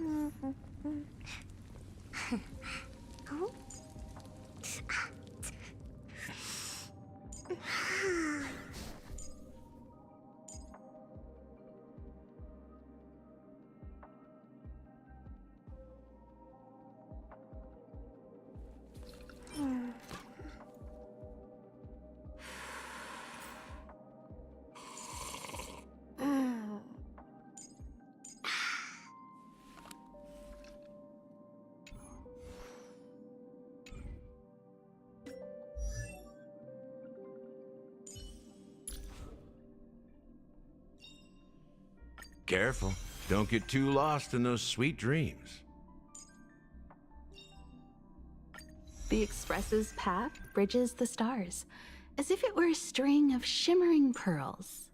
Oh? Careful. Don't get too lost in those sweet dreams. The Express's path bridges the stars, as if it were a string of shimmering pearls.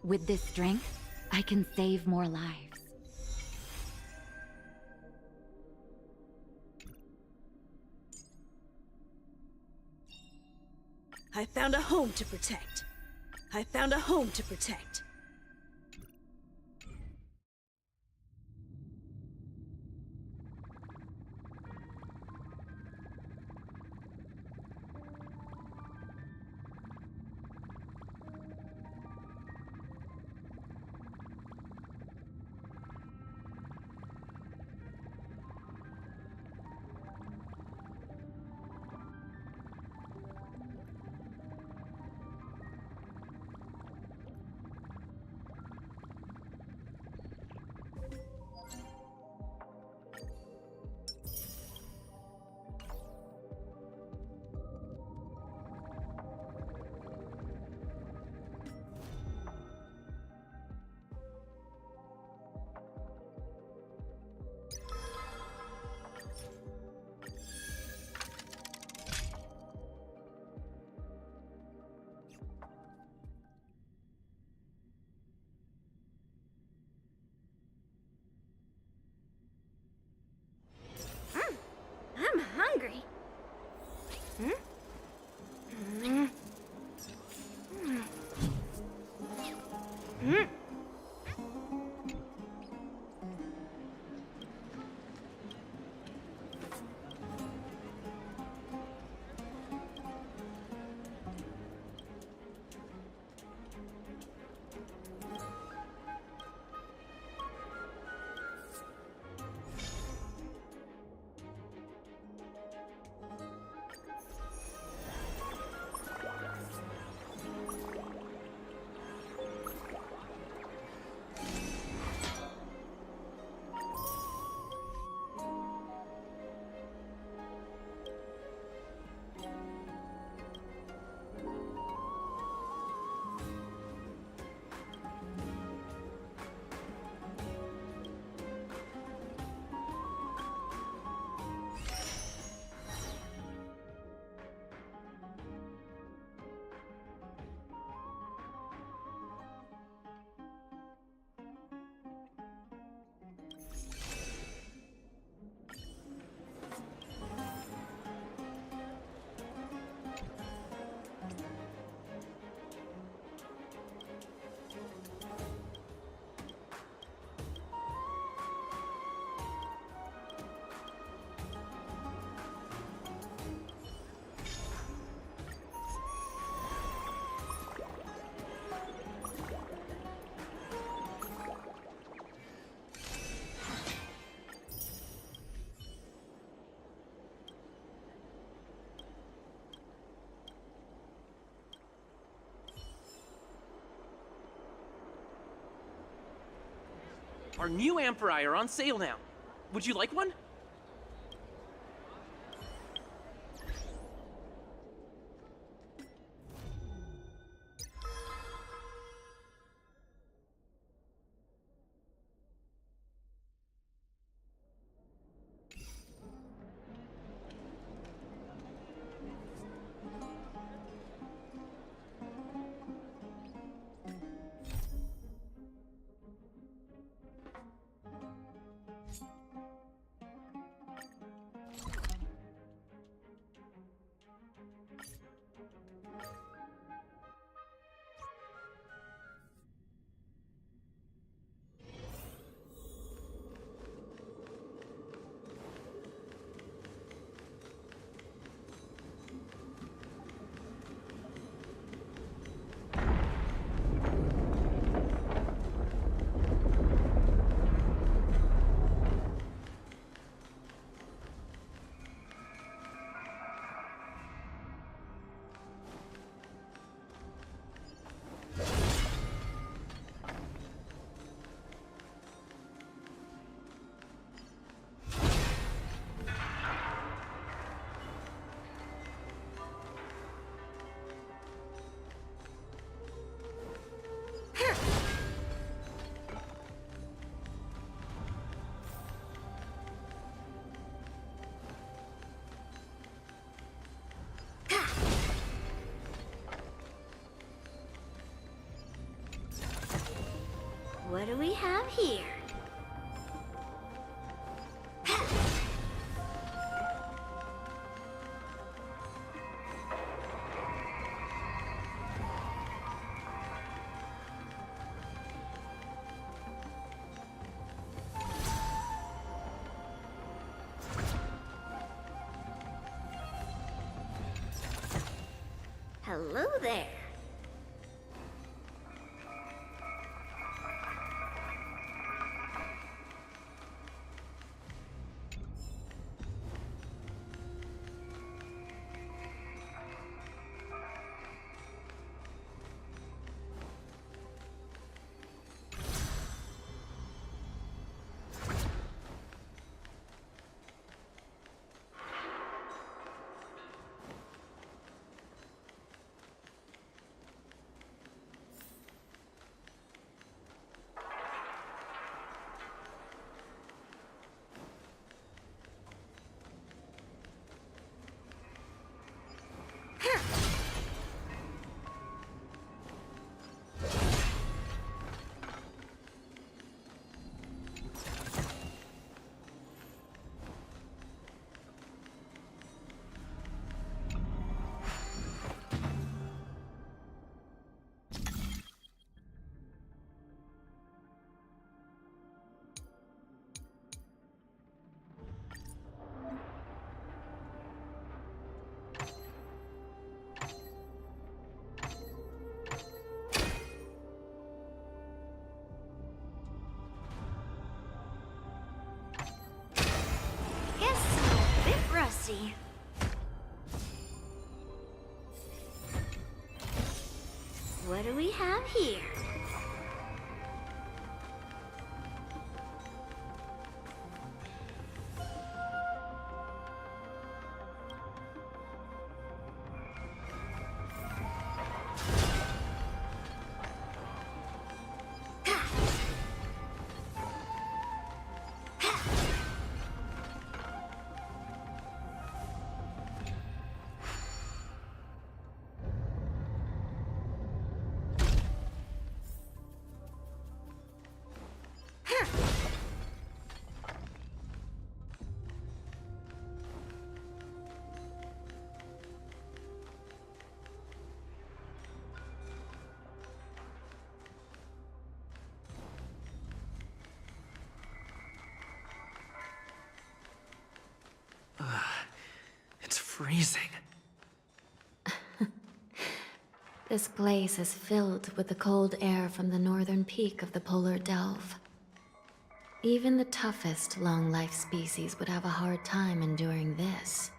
With this strength, I can save more lives. I found a home to protect. I found a home to protect. I'm hungry. Our new Amphorai are on sale now. Would you like one? What do we have here? Hello there. Guess I'm a bit rusty. What do we have here? It's freezing. This place is filled with the cold air from the northern peak of the polar delve. Even the toughest long-life species would have a hard time enduring this.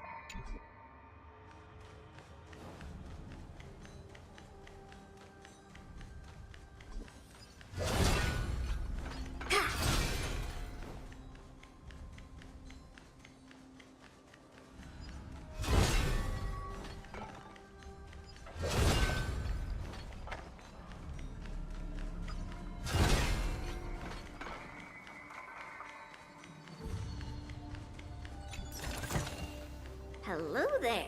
Hello there.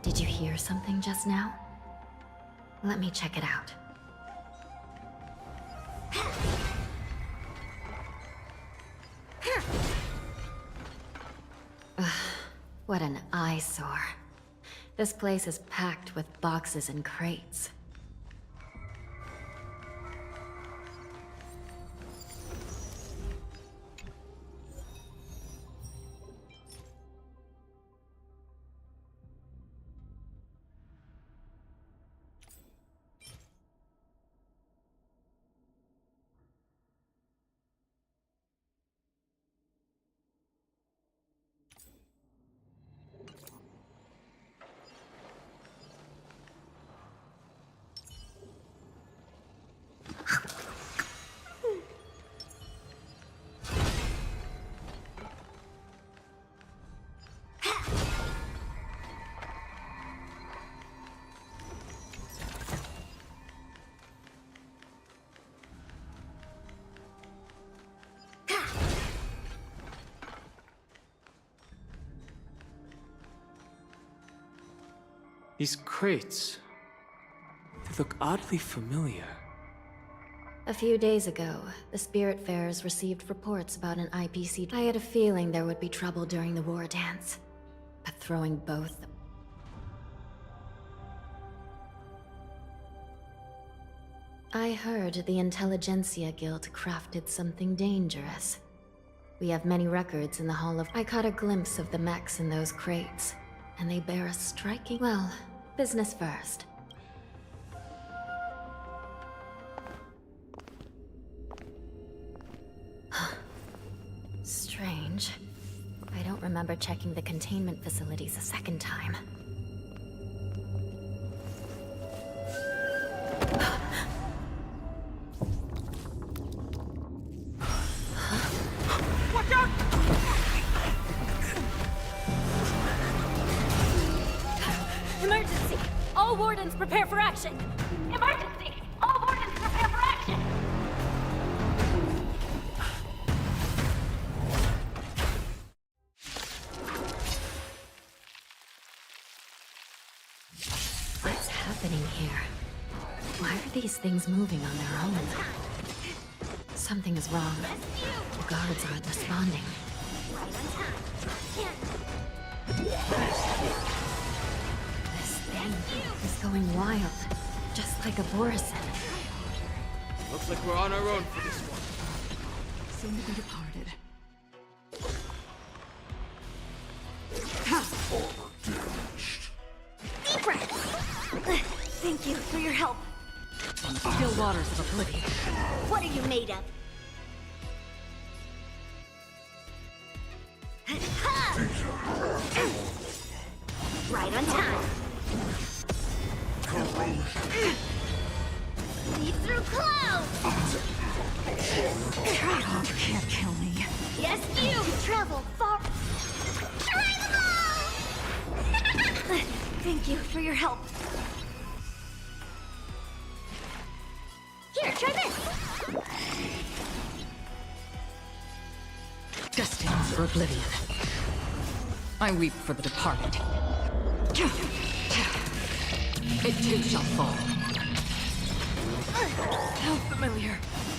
Did you hear something just now? Let me check it out. Ugh, what an eyesore. This place is packed with boxes and crates. These crates, they look oddly familiar. A few days ago, the Spiritfarers received reports about an IPC. I had a feeling there would be trouble during the war dance. But throwing both... I heard the Intelligentsia Guild crafted something dangerous. We have many records in the Hall of... I caught a glimpse of the mechs in those crates, and they bear a striking... Well, business first. Strange. I don't remember checking the containment facilities a second time. Watch out! Emergency! All wardens prepare for action! Emergency! All wardens prepare for action! What's happening here? Why are these things moving on their own? Something is wrong. The guards aren't responding. This thing is going wild, just like a Borison. Looks like we're on our own for this one. Soon to be departed. Deep breath. Thank you for your help. On the still waters of oblivion. What are you made of? Right on time. Leap through clouds. You can't kill me. Yes, you travel far. Try them all. Thank you for your help. Here, try this. Destined for oblivion. I weep for the departed. It too shall fall. How familiar.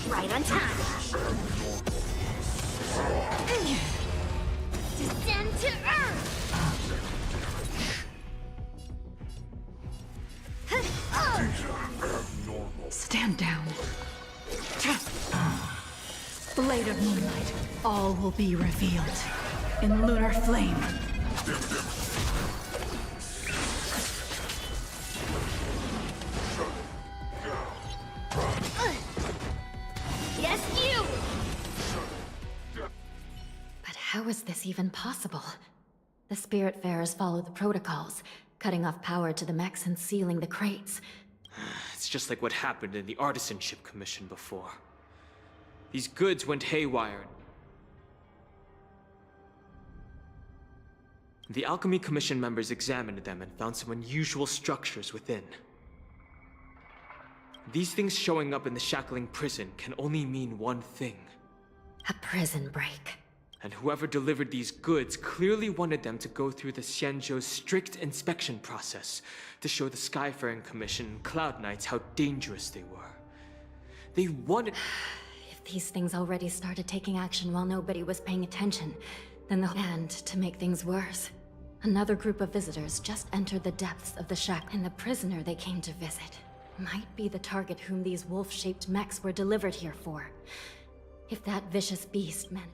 Right on time. Descend to earth. Stand down. Blade of moonlight. All will be revealed in lunar flame. Yes, you. But how is this even possible? The Spiritfarers follow the protocols, cutting off power to the mechs and sealing the crates. It's just like what happened in the Artisanship Commission before. These goods went haywire. The Alchemy Commission members examined them and found some unusual structures within. These things showing up in the Shackling prison can only mean one thing. A prison break. And whoever delivered these goods clearly wanted them to go through the Xianzhou's strict inspection process to show the Skyfaring Commission and Cloud Knights how dangerous they were. They wanted... If these things already started taking action while nobody was paying attention, then the... And to make things worse, another group of visitors just entered the depths of the shack, and the prisoner they came to visit might be the target whom these wolf-shaped mechs were delivered here for. If that vicious beast meant...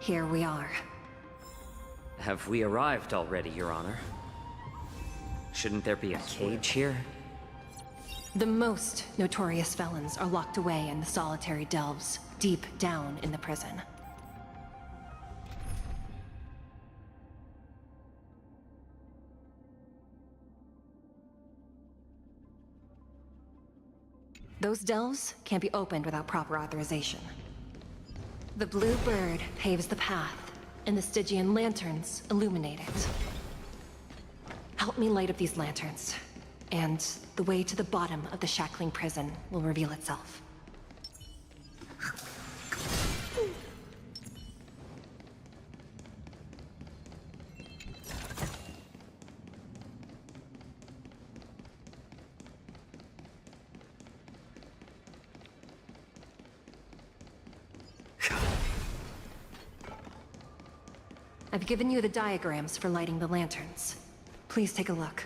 Here we are. Have we arrived already, Your Honor? Shouldn't there be a cage here? The most notorious felons are locked away in the solitary delves, deep down in the prison. Those delves can't be opened without proper authorization. The blue bird paves the path, and the Stygian lanterns illuminate it. Help me light up these lanterns, and the way to the bottom of the Shackling prison will reveal itself. I've given you the diagrams for lighting the lanterns. Please take a look.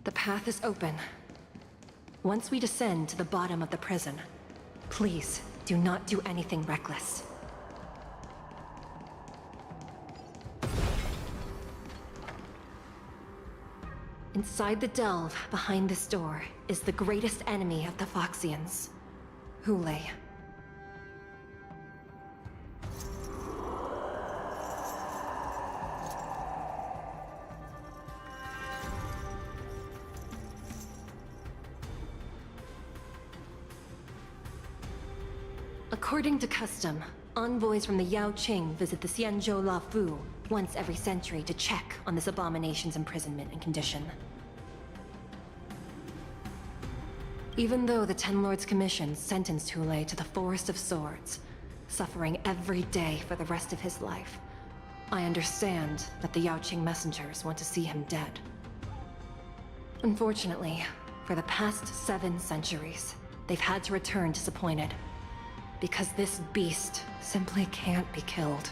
The path is open. Once we descend to the bottom of the prison, please do not do anything reckless. Inside the delve, behind this door, is the greatest enemy of the Foxians, Hule. According to custom, envoys from the Yao Qing visit the Xianzhou La Fu once every century to check on this abomination's imprisonment and condition. Even though the Ten Lords Commission sentenced Hule to the Forest of Swords, suffering every day for the rest of his life, I understand that the Yao Qing messengers want to see him dead. Unfortunately, for the past 7 centuries, they've had to return disappointed. Because this beast simply can't be killed.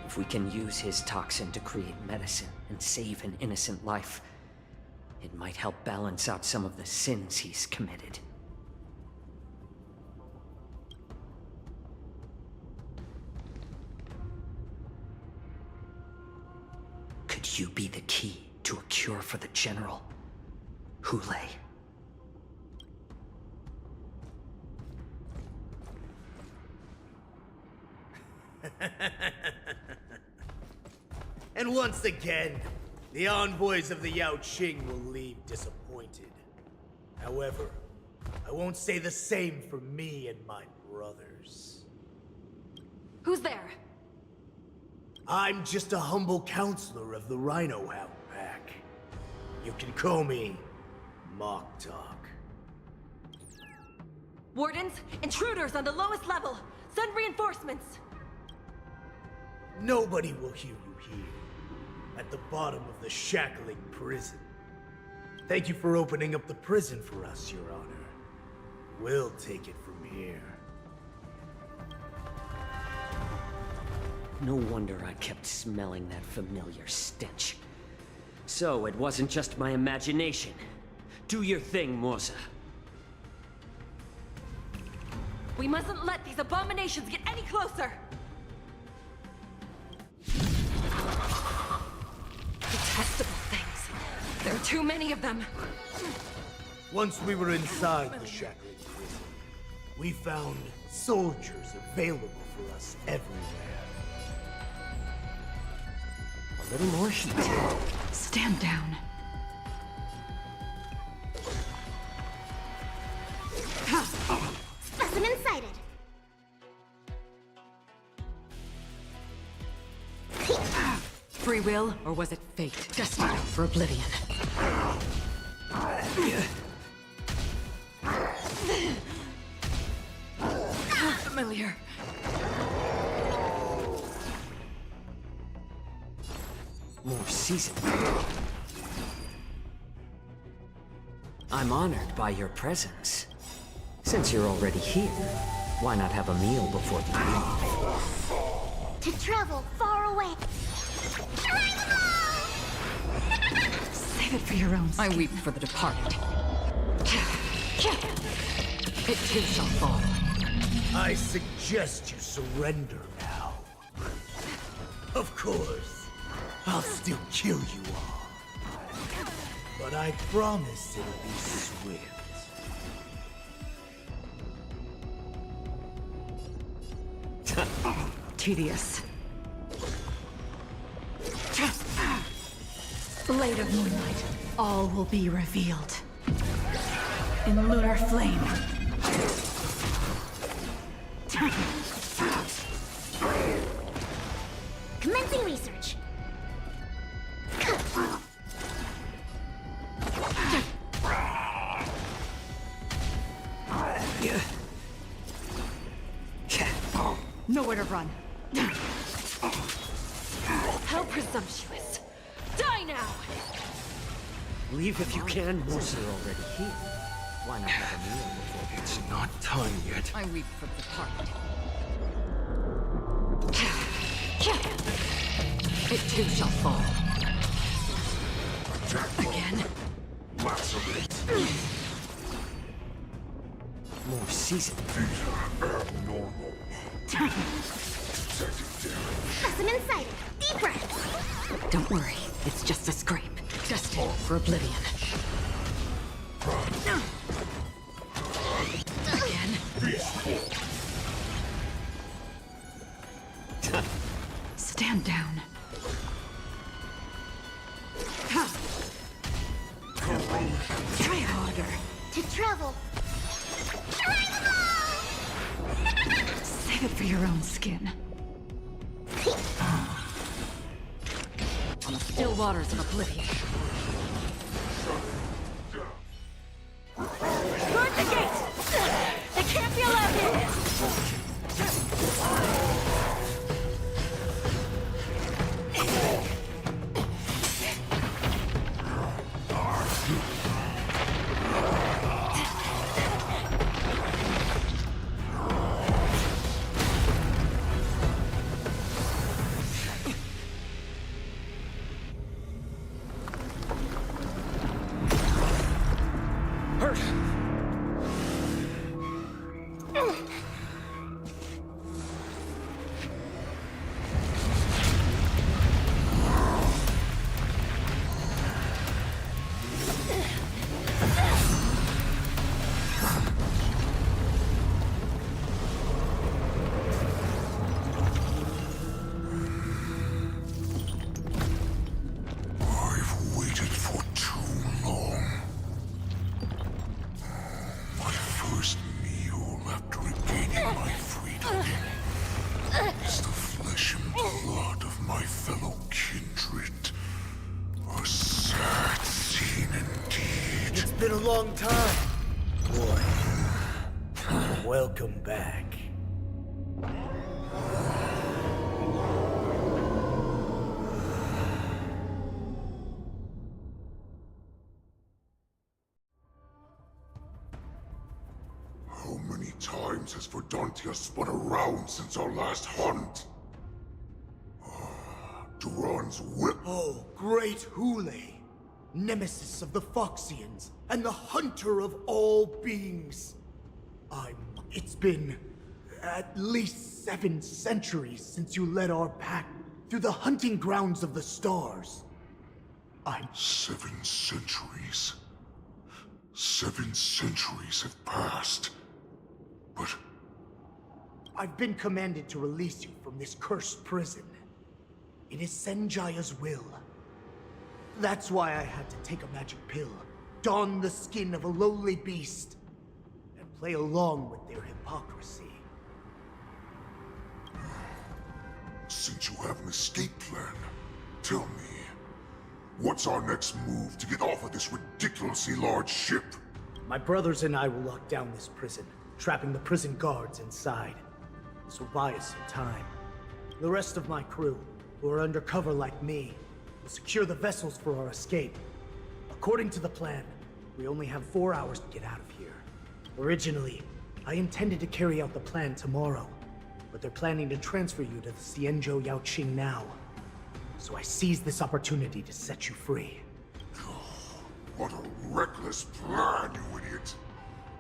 If we can use his toxin to create medicine and save an innocent life, it might help balance out some of the sins he's committed. Could you be the key to a cure for the General? Hule. And once again, the envoys of the Yao Qing will leave disappointed. However, I won't say the same for me and my brothers. Who's there? I'm just a humble counselor of the Rhino Hound Pack. You can call me Mock Talk. Wardens, intruders on the lowest level! Send reinforcements! Nobody will hear you here, at the bottom of the shackling prison. Thank you for opening up the prison for us, Your Honor. We'll take it from here. No wonder I kept smelling that familiar stench. So it wasn't just my imagination. Do your thing, Morza. We mustn't let these abominations get any closer! Detestable things. There are too many of them. Once we were inside the shackling prison, we found soldiers available for us everywhere. A little more heat. Stand down. free will, or was it fate? Destined for oblivion. Familiar. More seasoned. I'm honored by your presence. Since you're already here, why not have a meal before you leave? To travel far away. Try them all! Save it for your own skin. I weep for the departed. It too shall fall. I suggest you surrender now. Of course, I'll still kill you all. But I promise it'll be swift. Tedious. Blade of moonlight, all will be revealed. In lunar flame. Commencing research. Nowhere to run. How presumptuous. Die now! Leave if you can. Since you're already here, why not have a meal before you It's not done yet. I weep for the departed. It too shall fall. Again? more seasoned? Specimen sighted. Deep breaths. Don't worry, it's just a scrape. Destined for oblivion. Again. Stand down. Try harder. To travel. Try them all! Save it for your own skin. On the still waters of oblivion. Guard the gate! They can't be allowed in! Been a long time, boy. Welcome back. How many times has Verdantia spun around since our last hunt? Duran's whip. Oh, great Hule, nemesis of the Foxians, and the hunter of all beings. It's been at least 7 centuries since you led our pack through the hunting grounds of the stars. 7 centuries. 7 centuries have passed. But I've been commanded to release you from this cursed prison. It is Senjaya's will. That's why I had to take a magic pill, don the skin of a lowly beast, and play along with their hypocrisy. since you have an escape plan, tell me, what's our next move to get off of this ridiculously large ship? My brothers and I will lock down this prison, trapping the prison guards inside. This will buy us some time. The rest of my crew, who are undercover like me, will secure the vessels for our escape. According to the plan, we only have 4 hours to get out of here. Originally, I intended to carry out the plan tomorrow, but they're planning to transfer you to the Xianzhou Yaoqing now. So I seized this opportunity to set you free. What a reckless plan, you idiot!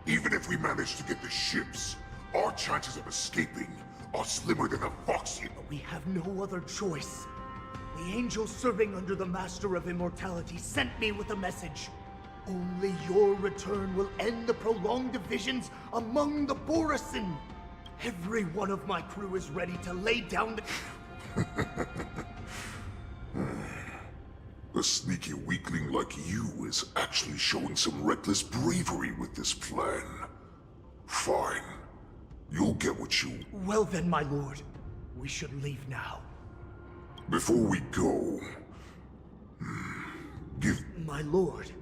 Even if we manage to get the ships, our chances of escaping are slimmer than a Foxian. But we have no other choice. The angel serving under the Master of Immortality sent me with a message. Only your return will end the prolonged divisions among the Borisin. Every one of my crew is ready to lay down the... A sneaky weakling like you is actually showing some reckless bravery with this plan. Fine. You'll get what you... Well then, my lord. We should leave now. Before we go... give... My lord,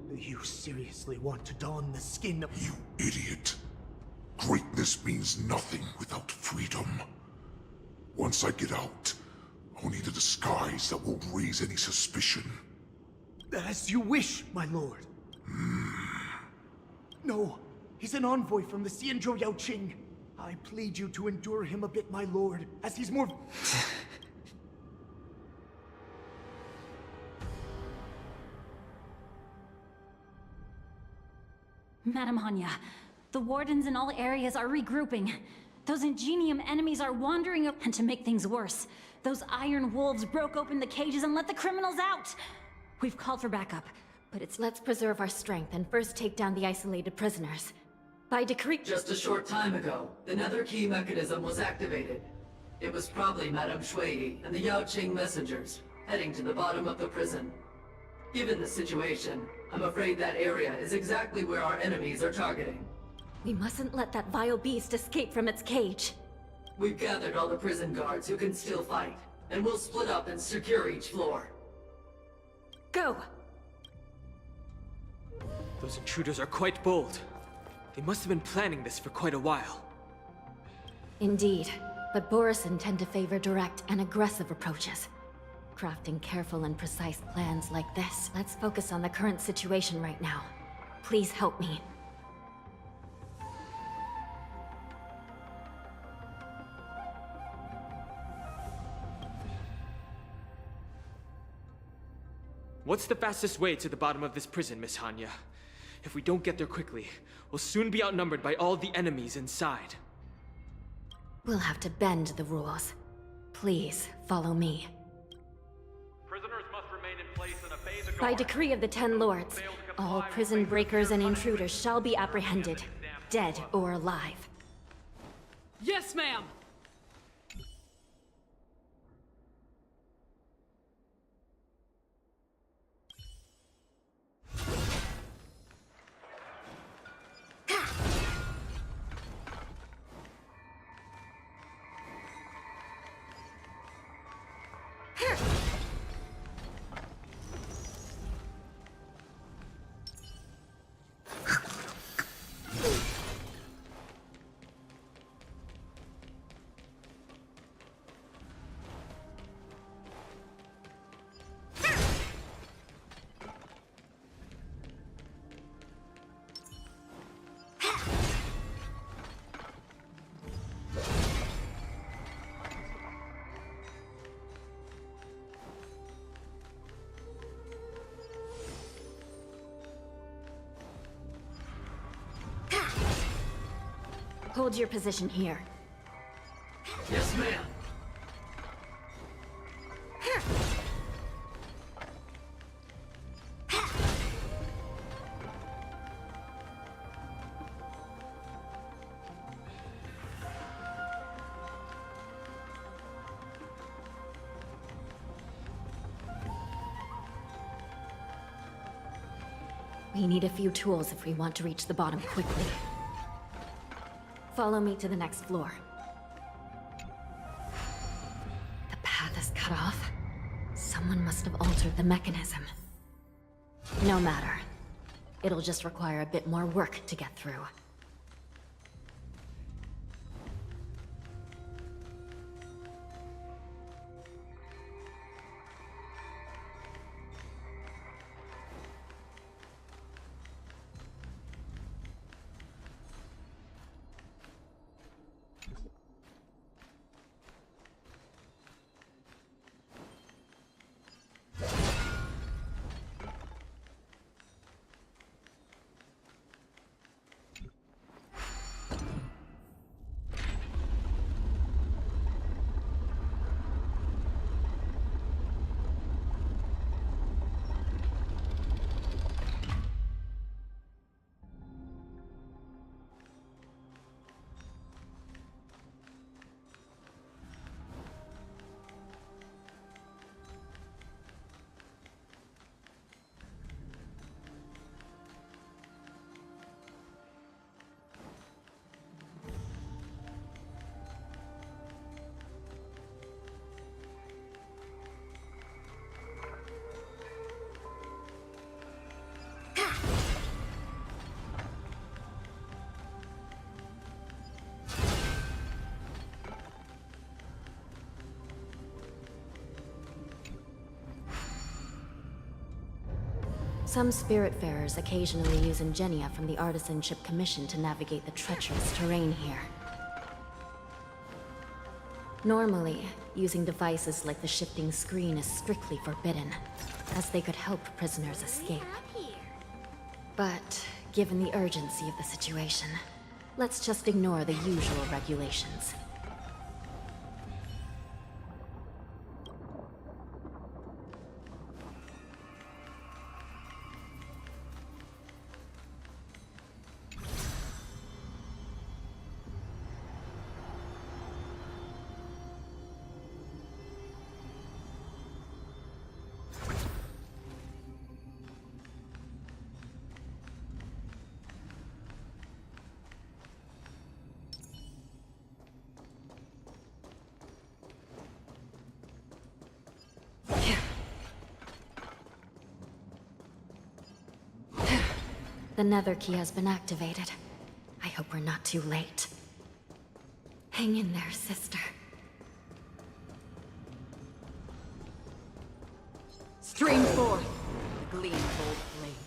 do you seriously want to don the skin of... You idiot. Greatness means nothing without freedom. Once I get out, I'll need a disguise that won't raise any suspicion. As you wish, my lord. No, he's an envoy from the Xianzhou Yaoqing. I plead you to endure him a bit, my lord, as he's more... Madam Hanya, the wardens in all areas are regrouping. Those Ingenium enemies are wandering up, and to make things worse, those iron wolves broke open the cages and let the criminals out! We've called for backup, but it's... Let's preserve our strength and first take down the isolated prisoners. By decree... Just a short time ago, the nether key mechanism was activated. It was probably Madame Shui and the Yaoqing messengers, heading to the bottom of the prison. Given the situation, I'm afraid that area is exactly where our enemies are targeting. We mustn't let that vile beast escape from its cage. We've gathered all the prison guards who can still fight, and we'll split up and secure each floor. Go! Those intruders are quite bold. They must have been planning this for quite a while. Indeed, but Borisin tend to favor direct and aggressive approaches. Crafting careful and precise plans like this. Let's focus on the current situation right now. Please help me. What's the fastest way to the bottom of this prison, Miss Hanya? If we don't get there quickly, we'll soon be outnumbered by all the enemies inside. We'll have to bend the rules. Please, follow me. Prisoners must remain in place and obey the By guard. decree of the Ten Lords, all prison breakers and intruders shall be apprehended, dead or alive. Yes, ma'am! Hold your position here. Yes, ma'am. We need a few tools if we want to reach the bottom quickly. Follow me to the next floor. The path is cut off. Someone Someone must have altered the mechanism. No matter. It'll just require a bit more work to get through. Some Spiritfarers occasionally use ingenia from the Artisanship Commission to navigate the treacherous terrain here. Normally, using devices like the shifting screen is strictly forbidden, as they could help prisoners escape. But, given the urgency of the situation, let's just ignore the usual regulations. The Nether Key has been activated. I hope we're not too late. Hang in there, sister. Stream forth the gleam of old blades.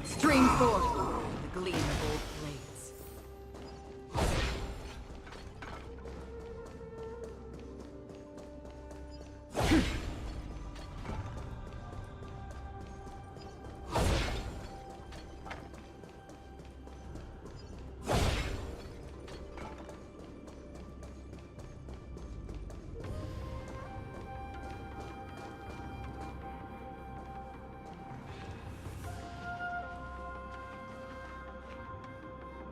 Stream forth the gleam of old blades.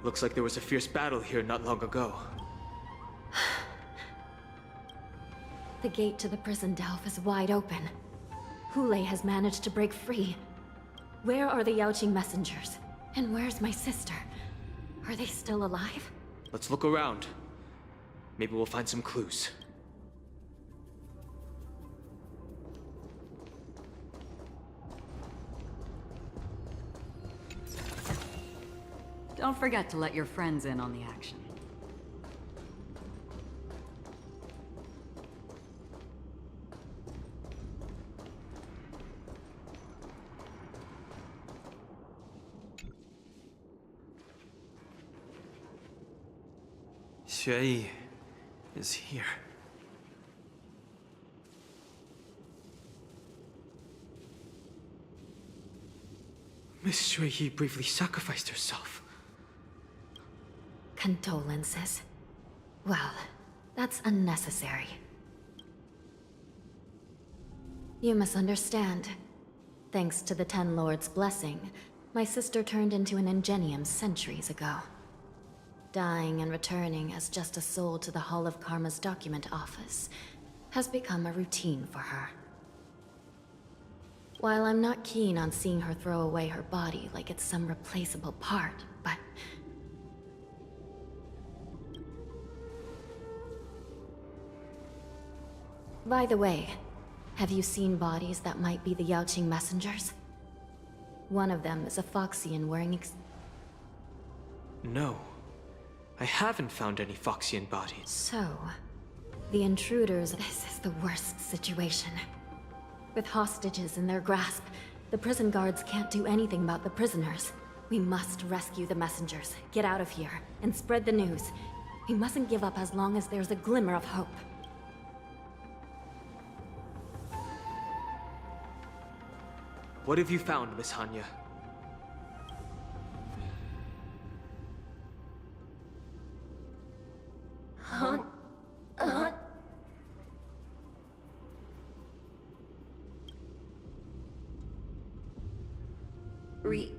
Looks like there was a fierce battle here not long ago. The gate to the prison delve is wide open. Hule has managed to break free. Where are the Yaoqing messengers? And where's my sister? Are they still alive? Let's look around. Maybe we'll find some clues. Don't forget to let your friends in on the action. Xueyi is here. Miss Xueyi bravely sacrificed herself. Condolences. Well, that's unnecessary. You misunderstand. Thanks to the Ten Lords' blessing, my sister turned into an ingenium centuries ago. Dying and returning as just a soul to the Hall of Karma's document office has become a routine for her. While I'm not keen on seeing her throw away her body like it's some replaceable part, but... By the way, have you seen bodies that might be the Yaoqing messengers? One of them is a Foxian wearing No. I haven't found any Foxian bodies. So, the intruders... This is the worst situation. With hostages in their grasp, the prison guards can't do anything about the prisoners. We must rescue the messengers, get out of here, and spread the news. We mustn't give up as long as there's a glimmer of hope. What have you found, Miss Hanya?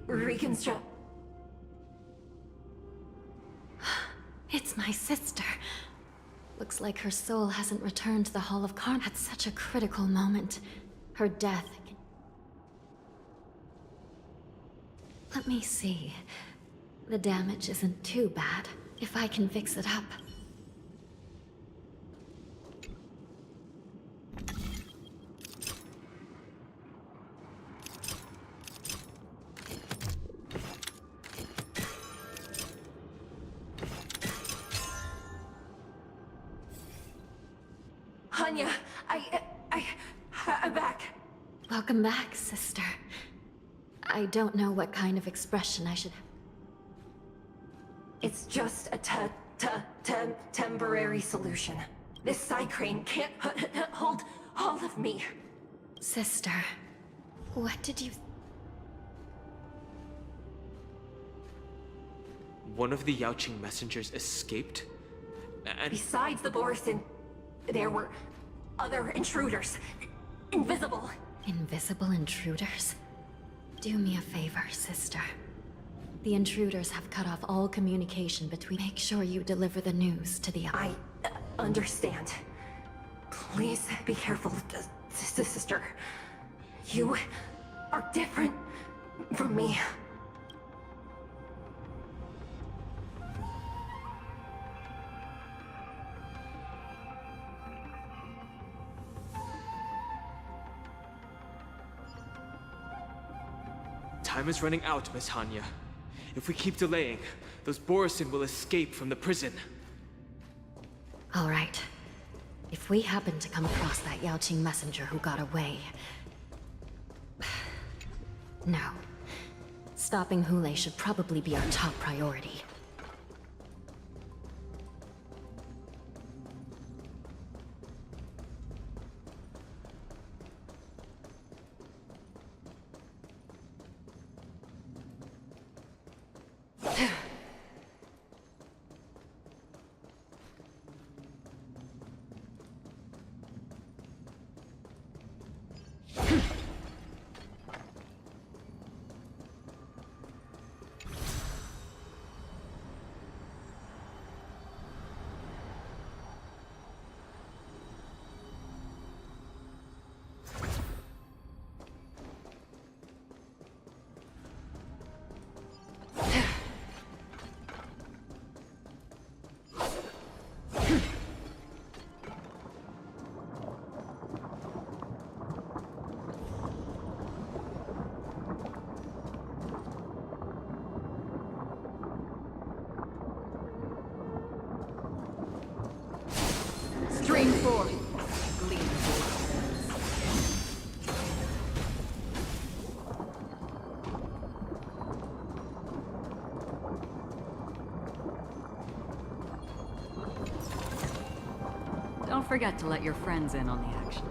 Reconstruct. It's my sister. Looks like her soul hasn't returned to the Hall of Karma at such a critical moment. Her death... Let me see. The damage isn't too bad, if I can fix it up. Hanya, I'm back. Welcome back, sister. I don't know what kind of expression I should... It's just a temporary solution. This side crane can't hold all of me. Sister, what did you... One of the Yaoqing messengers escaped? And Besides the Borisin, there were other intruders. Invisible. Invisible intruders? Do me a favor, sister. The intruders have cut off all communication between... Make sure you deliver the news to the... I understand. Please be careful, sister. You are different from me. time is running out, Miss Hanya. If we keep delaying, those Borisin will escape from the prison. All right. If we happen to come across that Yaoqing messenger who got away... No. Stopping Hule should probably be our top priority. Stream 4. Lead. Don't forget to let your friends in on the action.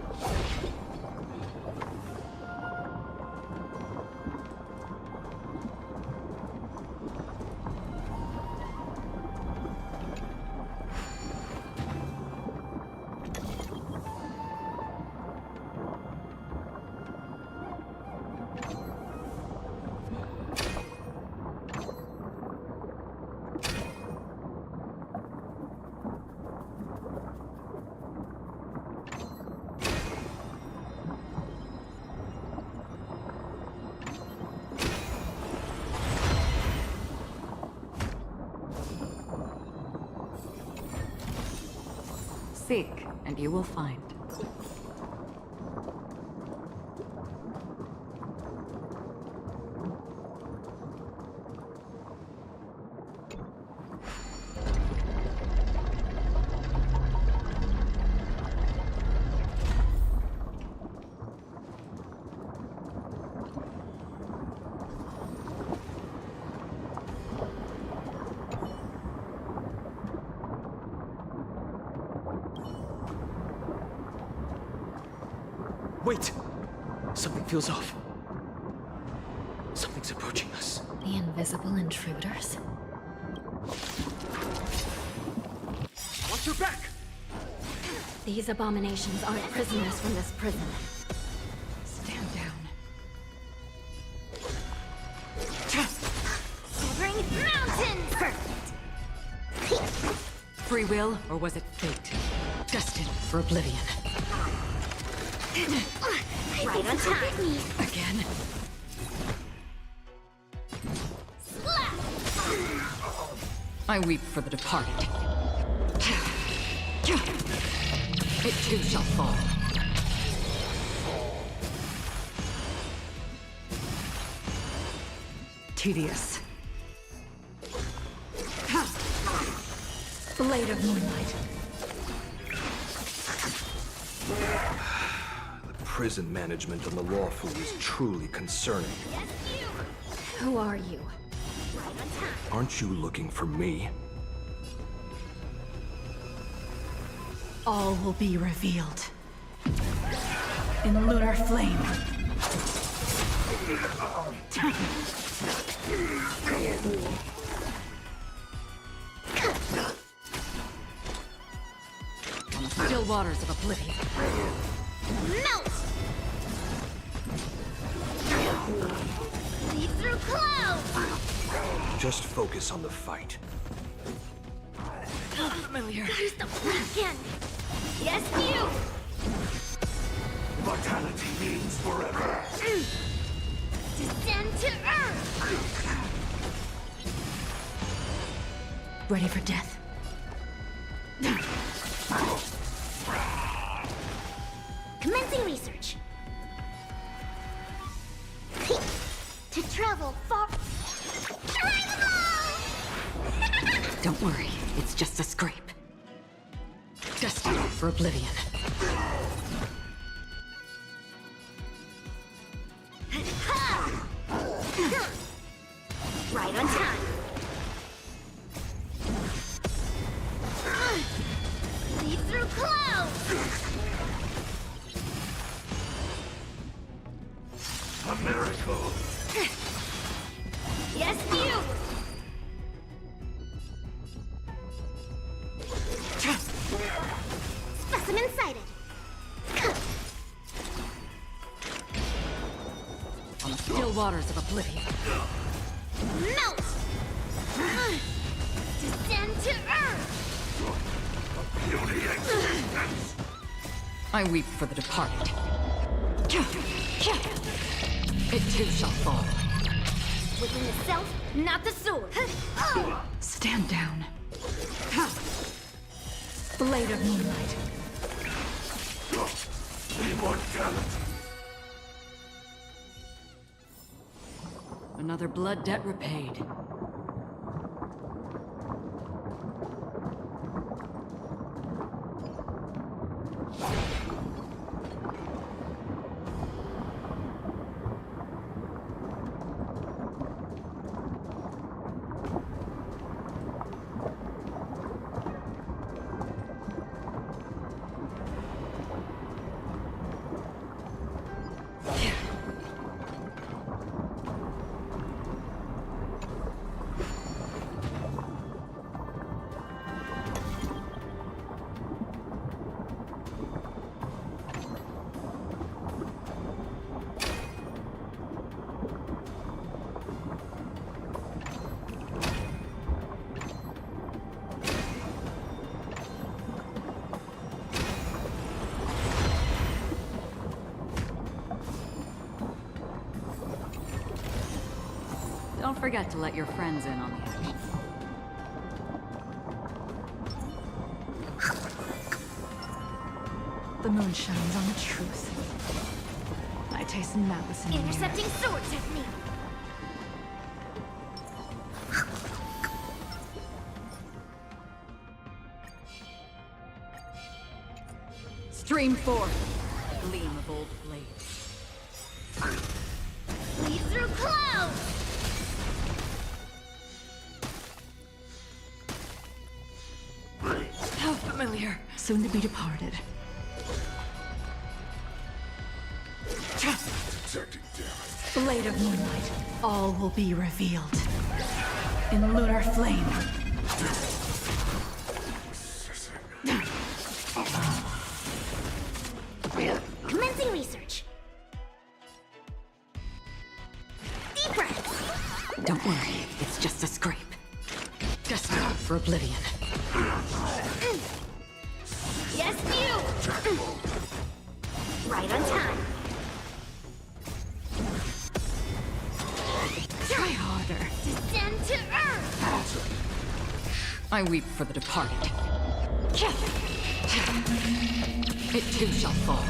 Seek, and you will find. Wait! Something feels off. Something's approaching us. The invisible intruders? Watch your back! These abominations aren't prisoners from this prison. Stand down. Severing mountains! Free will, or was it fate? Destined for oblivion. Right on time. Again? Slap! I weep for the departed. It too shall fall. Tedious. Blade of moonlight. Prison management on the lawful is truly concerning. Who are you? Aren't you looking for me? All will be revealed. In lunar flame. On the still waters of oblivion. Melt! Lead through clouds! Just focus on the fight. Familiar. There's the again! Yes, you! Vitality means forever. Descend to Earth! Ready for death? Commencing research. To travel far... Don't worry, it's just a scrape. Destined for oblivion. Right on time. Lead through clouds! A miracle. Yes, you! Specimen sighted. On the still waters of oblivion. Melt! Descend to Earth! I weep for the departed. It too shall fall. Within the self, not the sword. Stand down. Blade of moonlight. Immortality. Another blood debt repaid. Don't forget to let your friends in on the action. The moon shines on the truth. I taste malice in the air. Intercepting sword technique. Stream forth. Gleam of old blades. Lead through clouds. How familiar. Soon to be departed. Detecting damage. Blade of moonlight. All will be revealed. In lunar flame. Commencing research. Deep breaths. Don't worry, it's just a scrape. Destined for oblivion. Yes, you. Right on time. Try harder. Descend to earth. I weep for the departed. It too shall fall.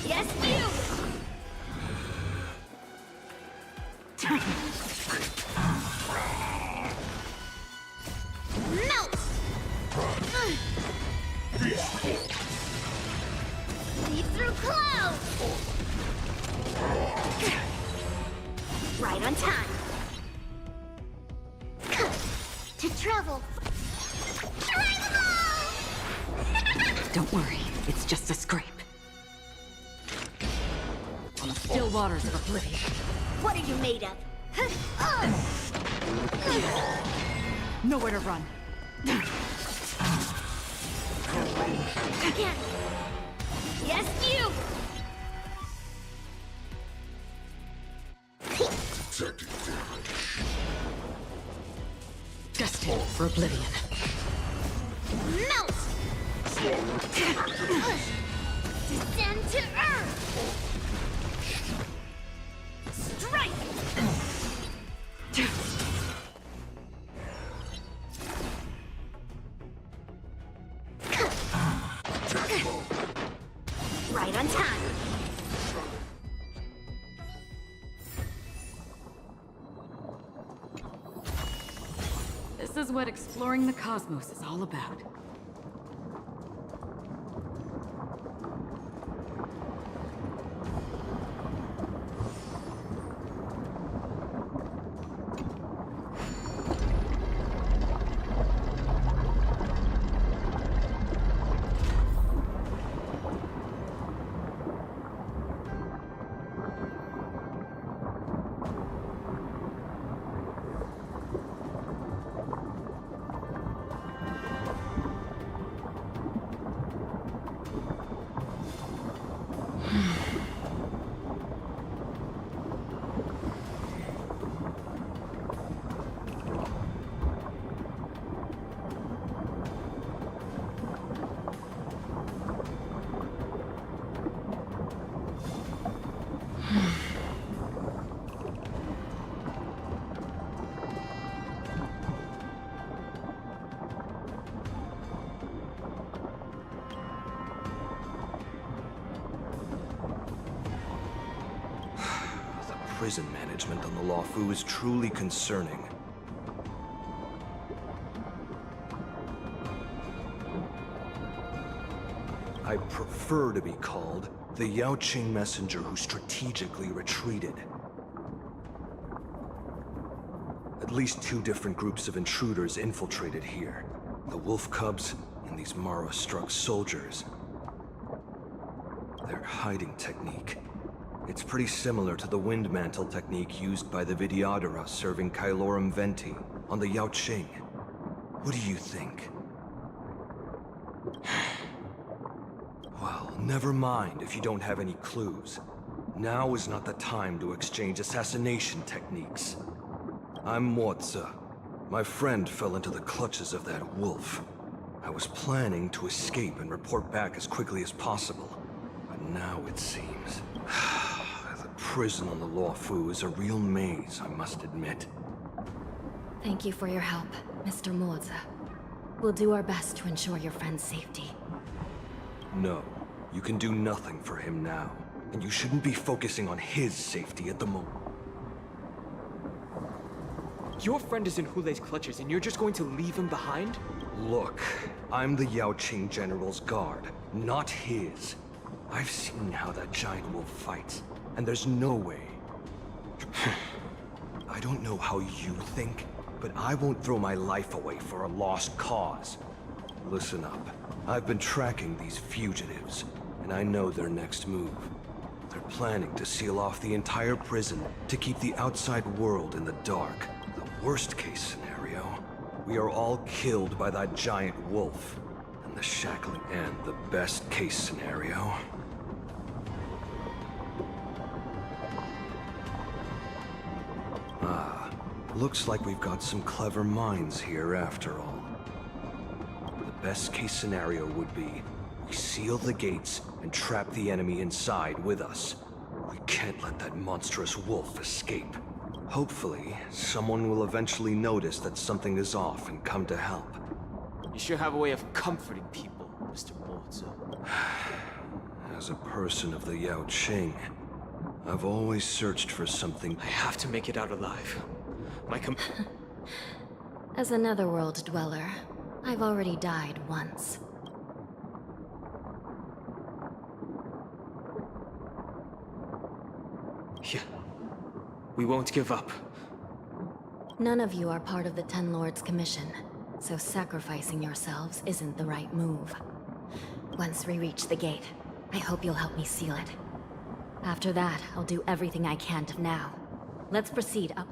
Yes, you. Melt. Lead through clouds. Right on time. To travel. Don't worry, it's just a scrape. On the still waters of oblivion. What are you made of? Nowhere to run. Again. Yes, you. Detecting damage. Destined for oblivion. Melt. Descend to earth. Strike. Right on time. This is what exploring the cosmos is all about. Prison management on the Lawfu is truly concerning. I prefer to be called the Yaoqing messenger who strategically retreated. At least 2 different groups of intruders infiltrated here. The Wolf Cubs and these Mara-struck soldiers. Their hiding technique. It's pretty similar to the wind mantle technique used by the Vidyadhara serving Kailorum Venti on the Yaoqing. What do you think? Well, never mind if you don't have any clues. Now is not the time to exchange assassination techniques. I'm Mozi. My friend fell into the clutches of that wolf. I was planning to escape and report back as quickly as possible. But now it seems... The prison on the Lawfu is a real maze, I must admit. Thank you for your help, Mr. Morza. We'll do our best to ensure your friend's safety. No, you can do nothing for him now. And you shouldn't be focusing on his safety at the moment. Your friend is in Hulei's clutches and you're just going to leave him behind? Look, I'm the Yaoqing General's guard, not his. I've seen how that giant wolf fights, and there's no way. I don't know how you think, but I won't throw my life away for a lost cause. Listen up. I've been tracking these fugitives, and I know their next move. They're planning to seal off the entire prison to keep the outside world in the dark. The worst case scenario, we are all killed by that giant wolf. And the shackling and the best case scenario. Looks like we've got some clever minds here after all. The best case scenario would be we seal the gates and trap the enemy inside with us. We can't let that monstrous wolf escape. Hopefully, someone will eventually notice that something is off and come to help. You sure have a way of comforting people, Mr. Morza. As a person of the Yaoqing, I've always searched for something. I have to make it out alive. As a netherworld dweller, I've already died once. Yeah. We won't give up. None of you are part of the Ten Lords' commission, so sacrificing yourselves isn't the right move. Once we reach the gate, I hope you'll help me seal it. After that, I'll do everything I can to now. Let's proceed up.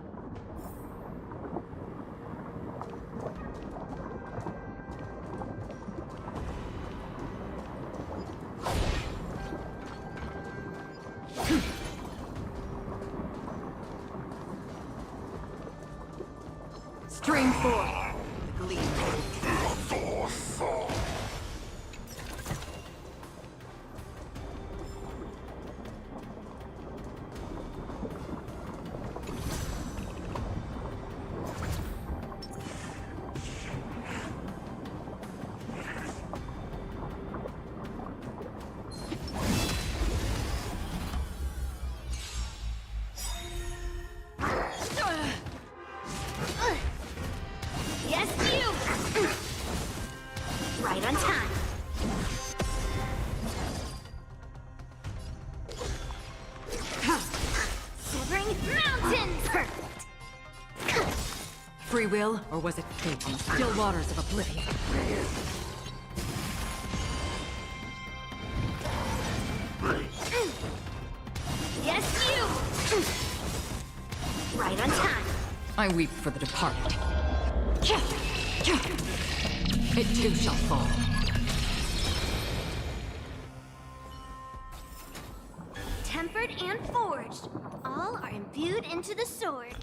Stream 4. The Gleam. Right on time. Severing mountains! Perfect. Free will, or was it fate on the still waters of oblivion? Yes, you! Right on time. I weep for the departed. It too shall fall. Tempered and forged. All are imbued into the sword.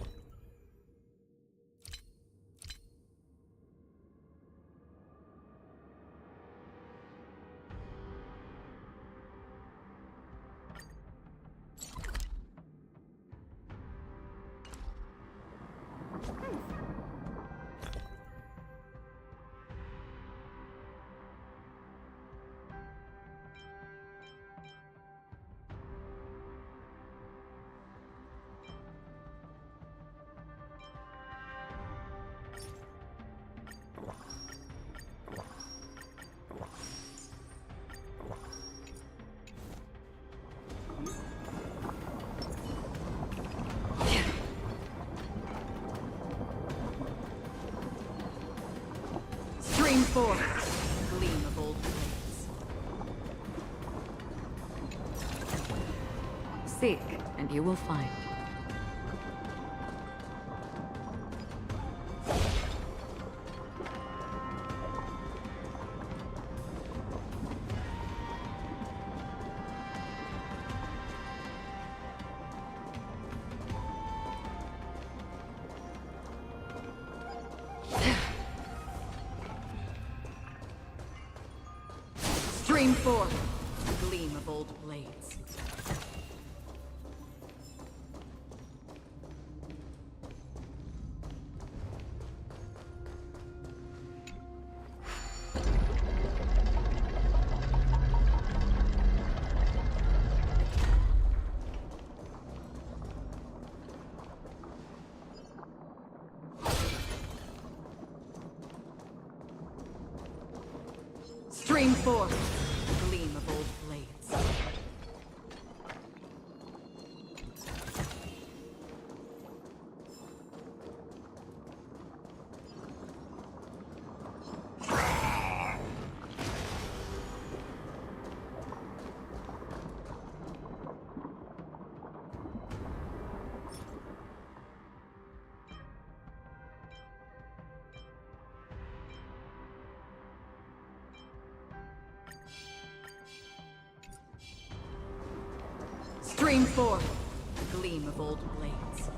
Stream 4. Gleam of old blades. Seek, and you will find. Stream 4. Gleam of old blades. 4. The gleam of old blades. Stream 4. The gleam of old blades.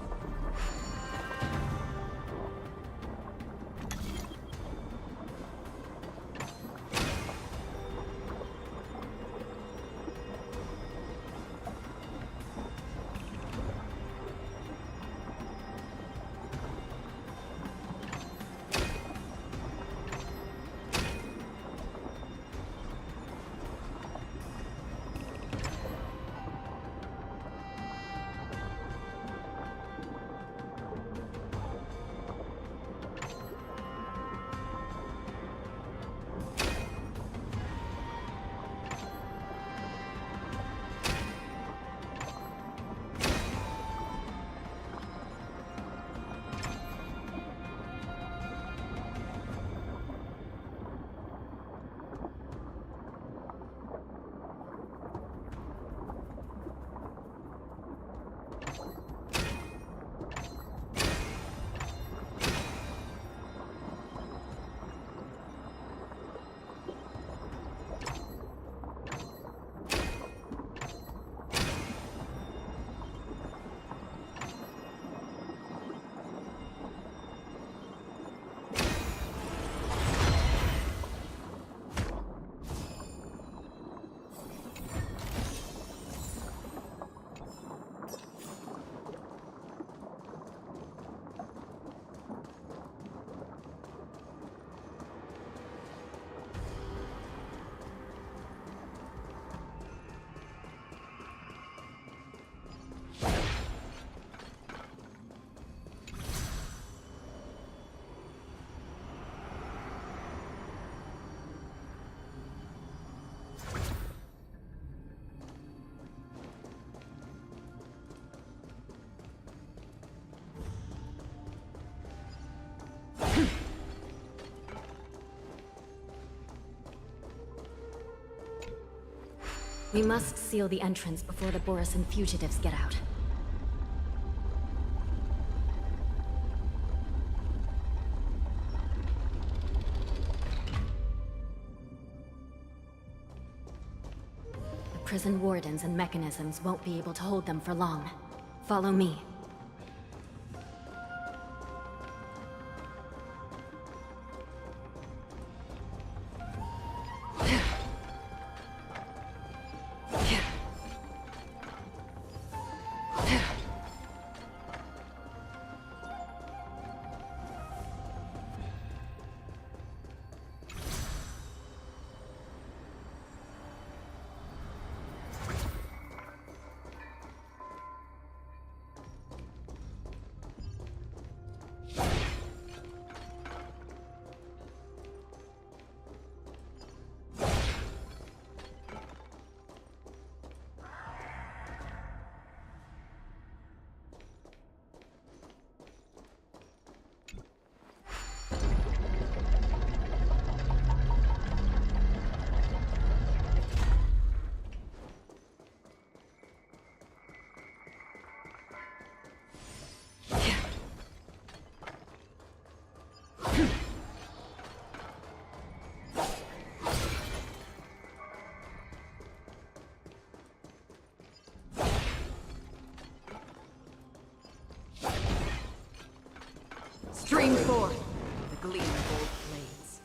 We must seal the entrance before the Borisan fugitives get out. The prison wardens and mechanisms won't be able to hold them for long. Follow me. Stream 4. The gleam of old blades.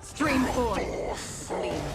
Stream 4. The gleam of old blades.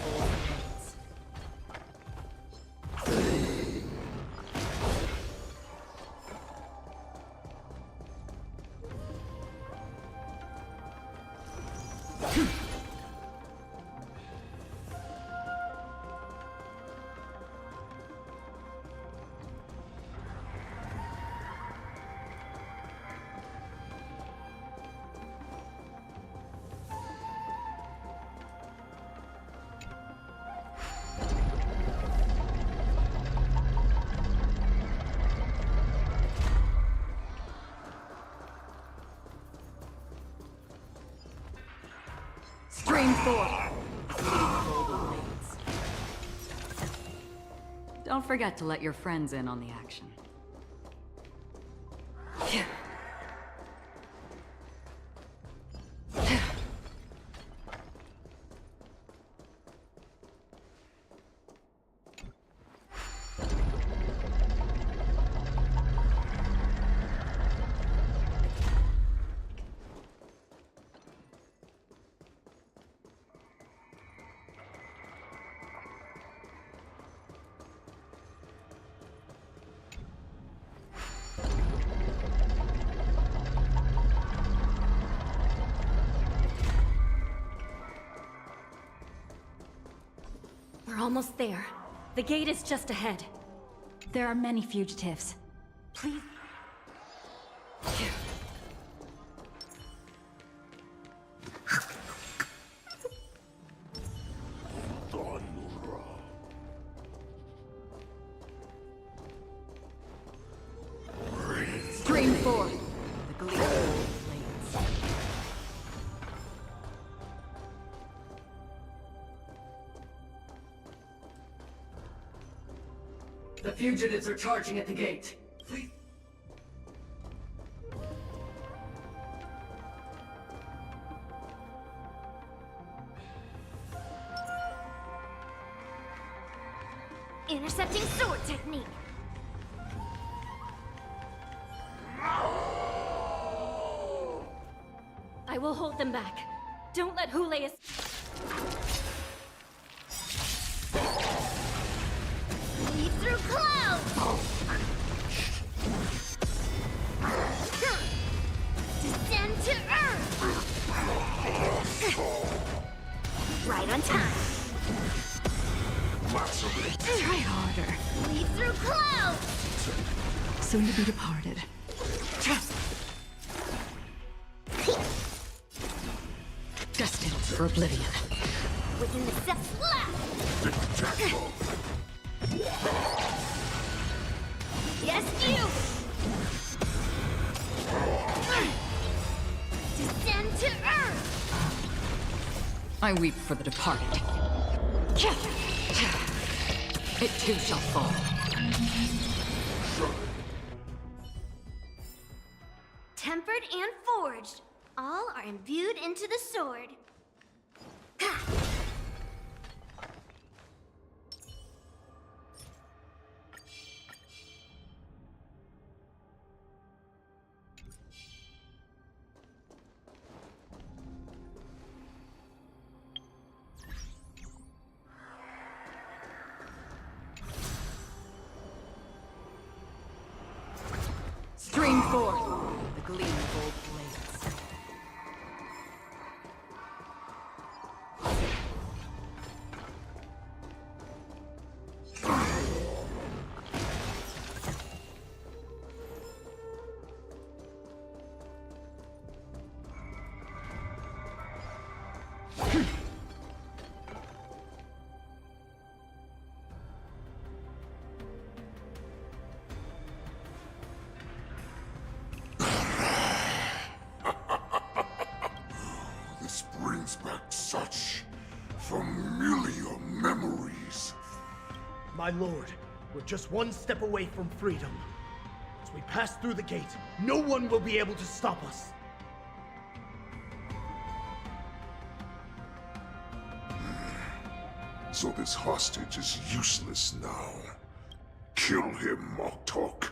4. Don't forget to let your friends in on the action. We're almost there. The gate is just ahead. There are many fugitives. Please. Stream 4. The gleam of blades. The fugitives are charging at the gate. Please. Intercepting sword technique. I will hold them back. Don't let Hule lead through clouds! Descend to earth! Right on time. Try harder. Lead through clouds! Soon to be departed. Destined for oblivion. Within the steps left! Yes, you! Descend to earth! I weep for the departed. It too shall fall. Tempered and forged. All are imbued into the sword. Stream 4. The gleam of old blades. This brings back such familiar memories. My lord, we're just one step away from freedom. As we pass through the gate, no one will be able to stop us. So this hostage is useless now. Kill him, Moktok.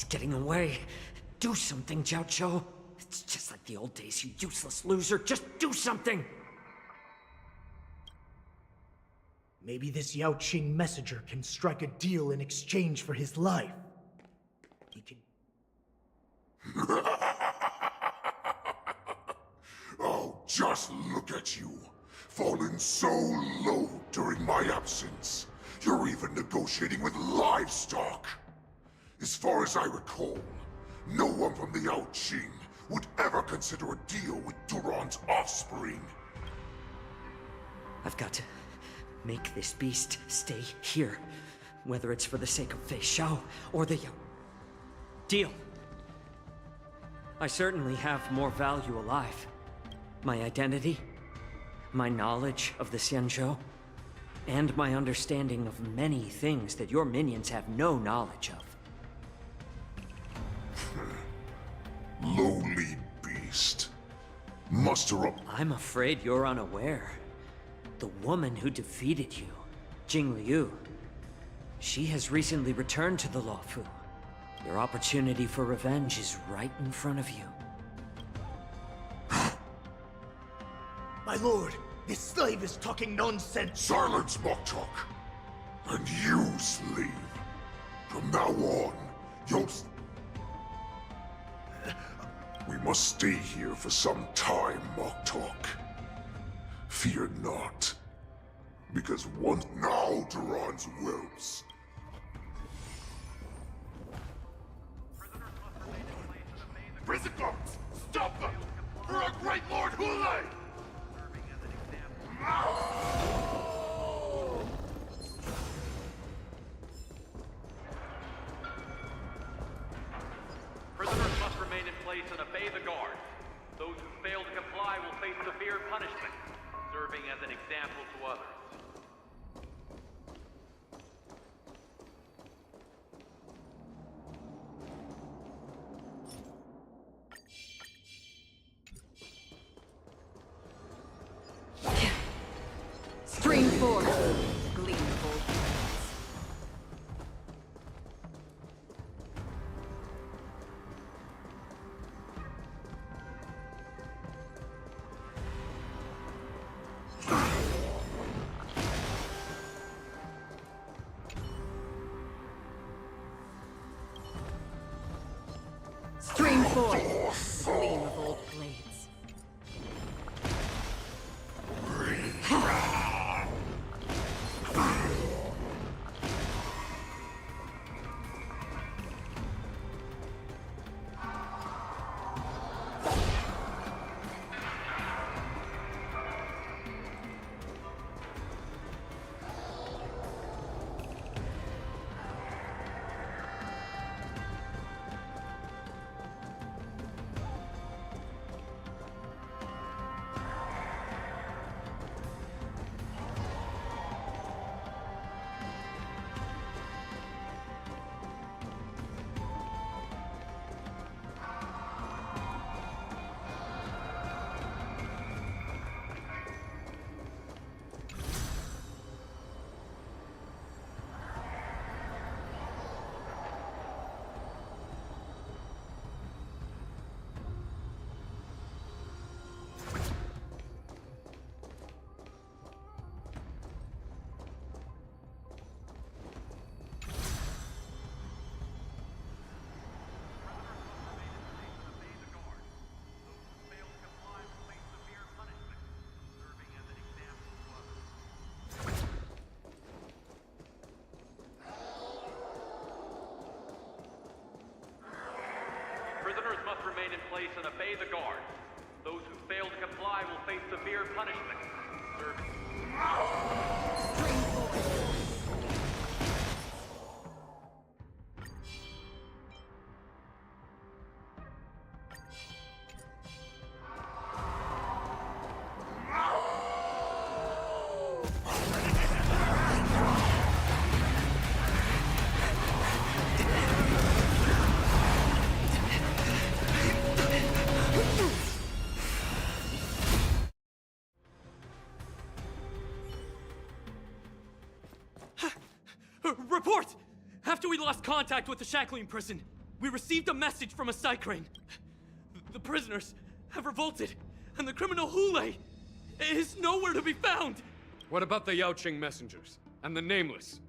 He's getting away. Do something, Jiao Cho. It's just like the old days, you useless loser. Just do something! Maybe this Yao Qing messenger can strike a deal in exchange for his life. He can... Oh, just look at you. Fallen so low during my absence. You're even negotiating with livestock. As far as I recall, no one from the Yao Qing would ever consider a deal with Duran's offspring. I've got to make this beast stay here. Whether it's for the sake of Fei Xiao or the Yao... Deal. I certainly have more value alive. My identity, my knowledge of the Xianzhou, and my understanding of many things that your minions have no knowledge of. Lowly beast. Muster up. I'm afraid you're unaware. The woman who defeated you, Jing Liu, she has recently returned to the Luofu. Your opportunity for revenge is right in front of you. My lord, this slave is talking nonsense. Silence, mock talk. And you, slave. From now on, you'll... We must stay here for some time, mock talk. Fear not. Because once now Duran's whelps. Prison guards! Stop them! For our great Lord Hulei! Prisoners must remain in place and obey the guard. Those who fail to comply will face severe punishment, serving as an example to others. Stream forth, gleamful. Stream forth, gleam of old blades. Prisoners must remain in place and obey the guard. Those who fail to comply will face severe punishment. Report! After we lost contact with the Shackling prison, We received a message from a Psycrane. The prisoners have revolted, and the criminal Hule is nowhere to be found. What about the Yaoqing messengers and the Nameless?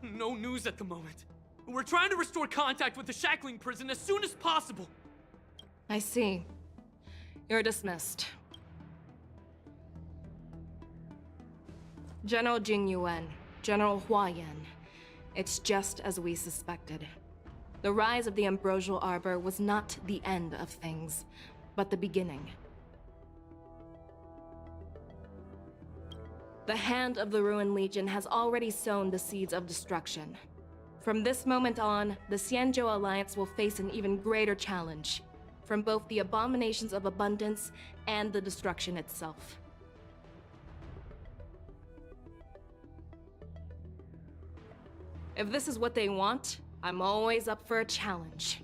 No news at the moment. We're trying to restore contact with the Shackling prison as soon as possible. I see. You're dismissed. General Jing Yuan, General Hua Yan. It's just as we suspected. The rise of the Ambrosial Arbor was not the end of things, but the beginning. The hand of the Ruined Legion has already sown the seeds of destruction. From this moment on, the Xianzhou Alliance will face an even greater challenge, from both the abominations of abundance and the destruction itself. If this is what they want, I'm always up for a challenge.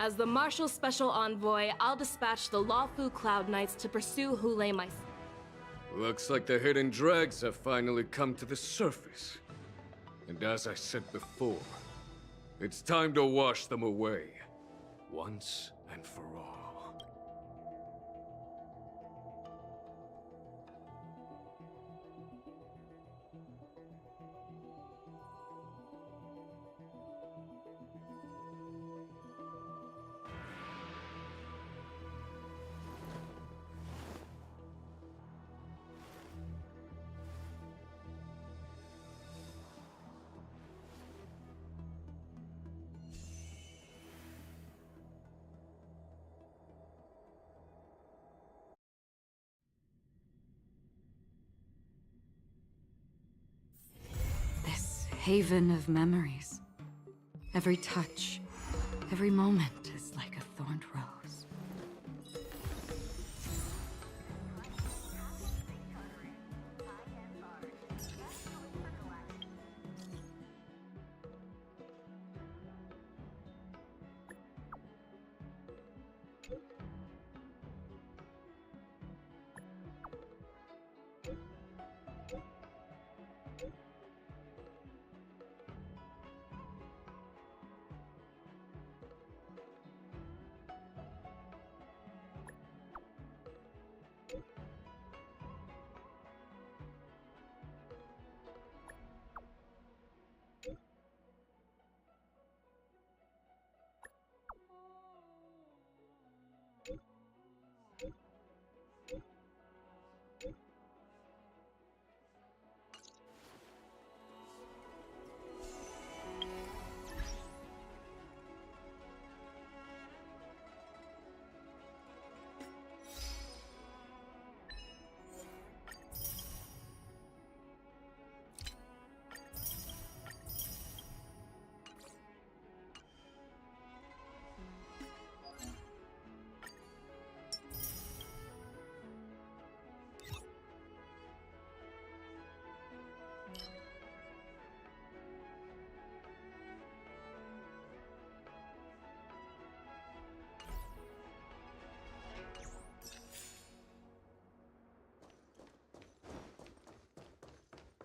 As the Marshal Special Envoy, I'll dispatch the Lawfu Cloud Knights to pursue Hule myself. Looks like the hidden dregs have finally come to the surface. And as I said before, it's time to wash them away, once and for all. Haven of memories. Every touch, every moment is like a thorned rose.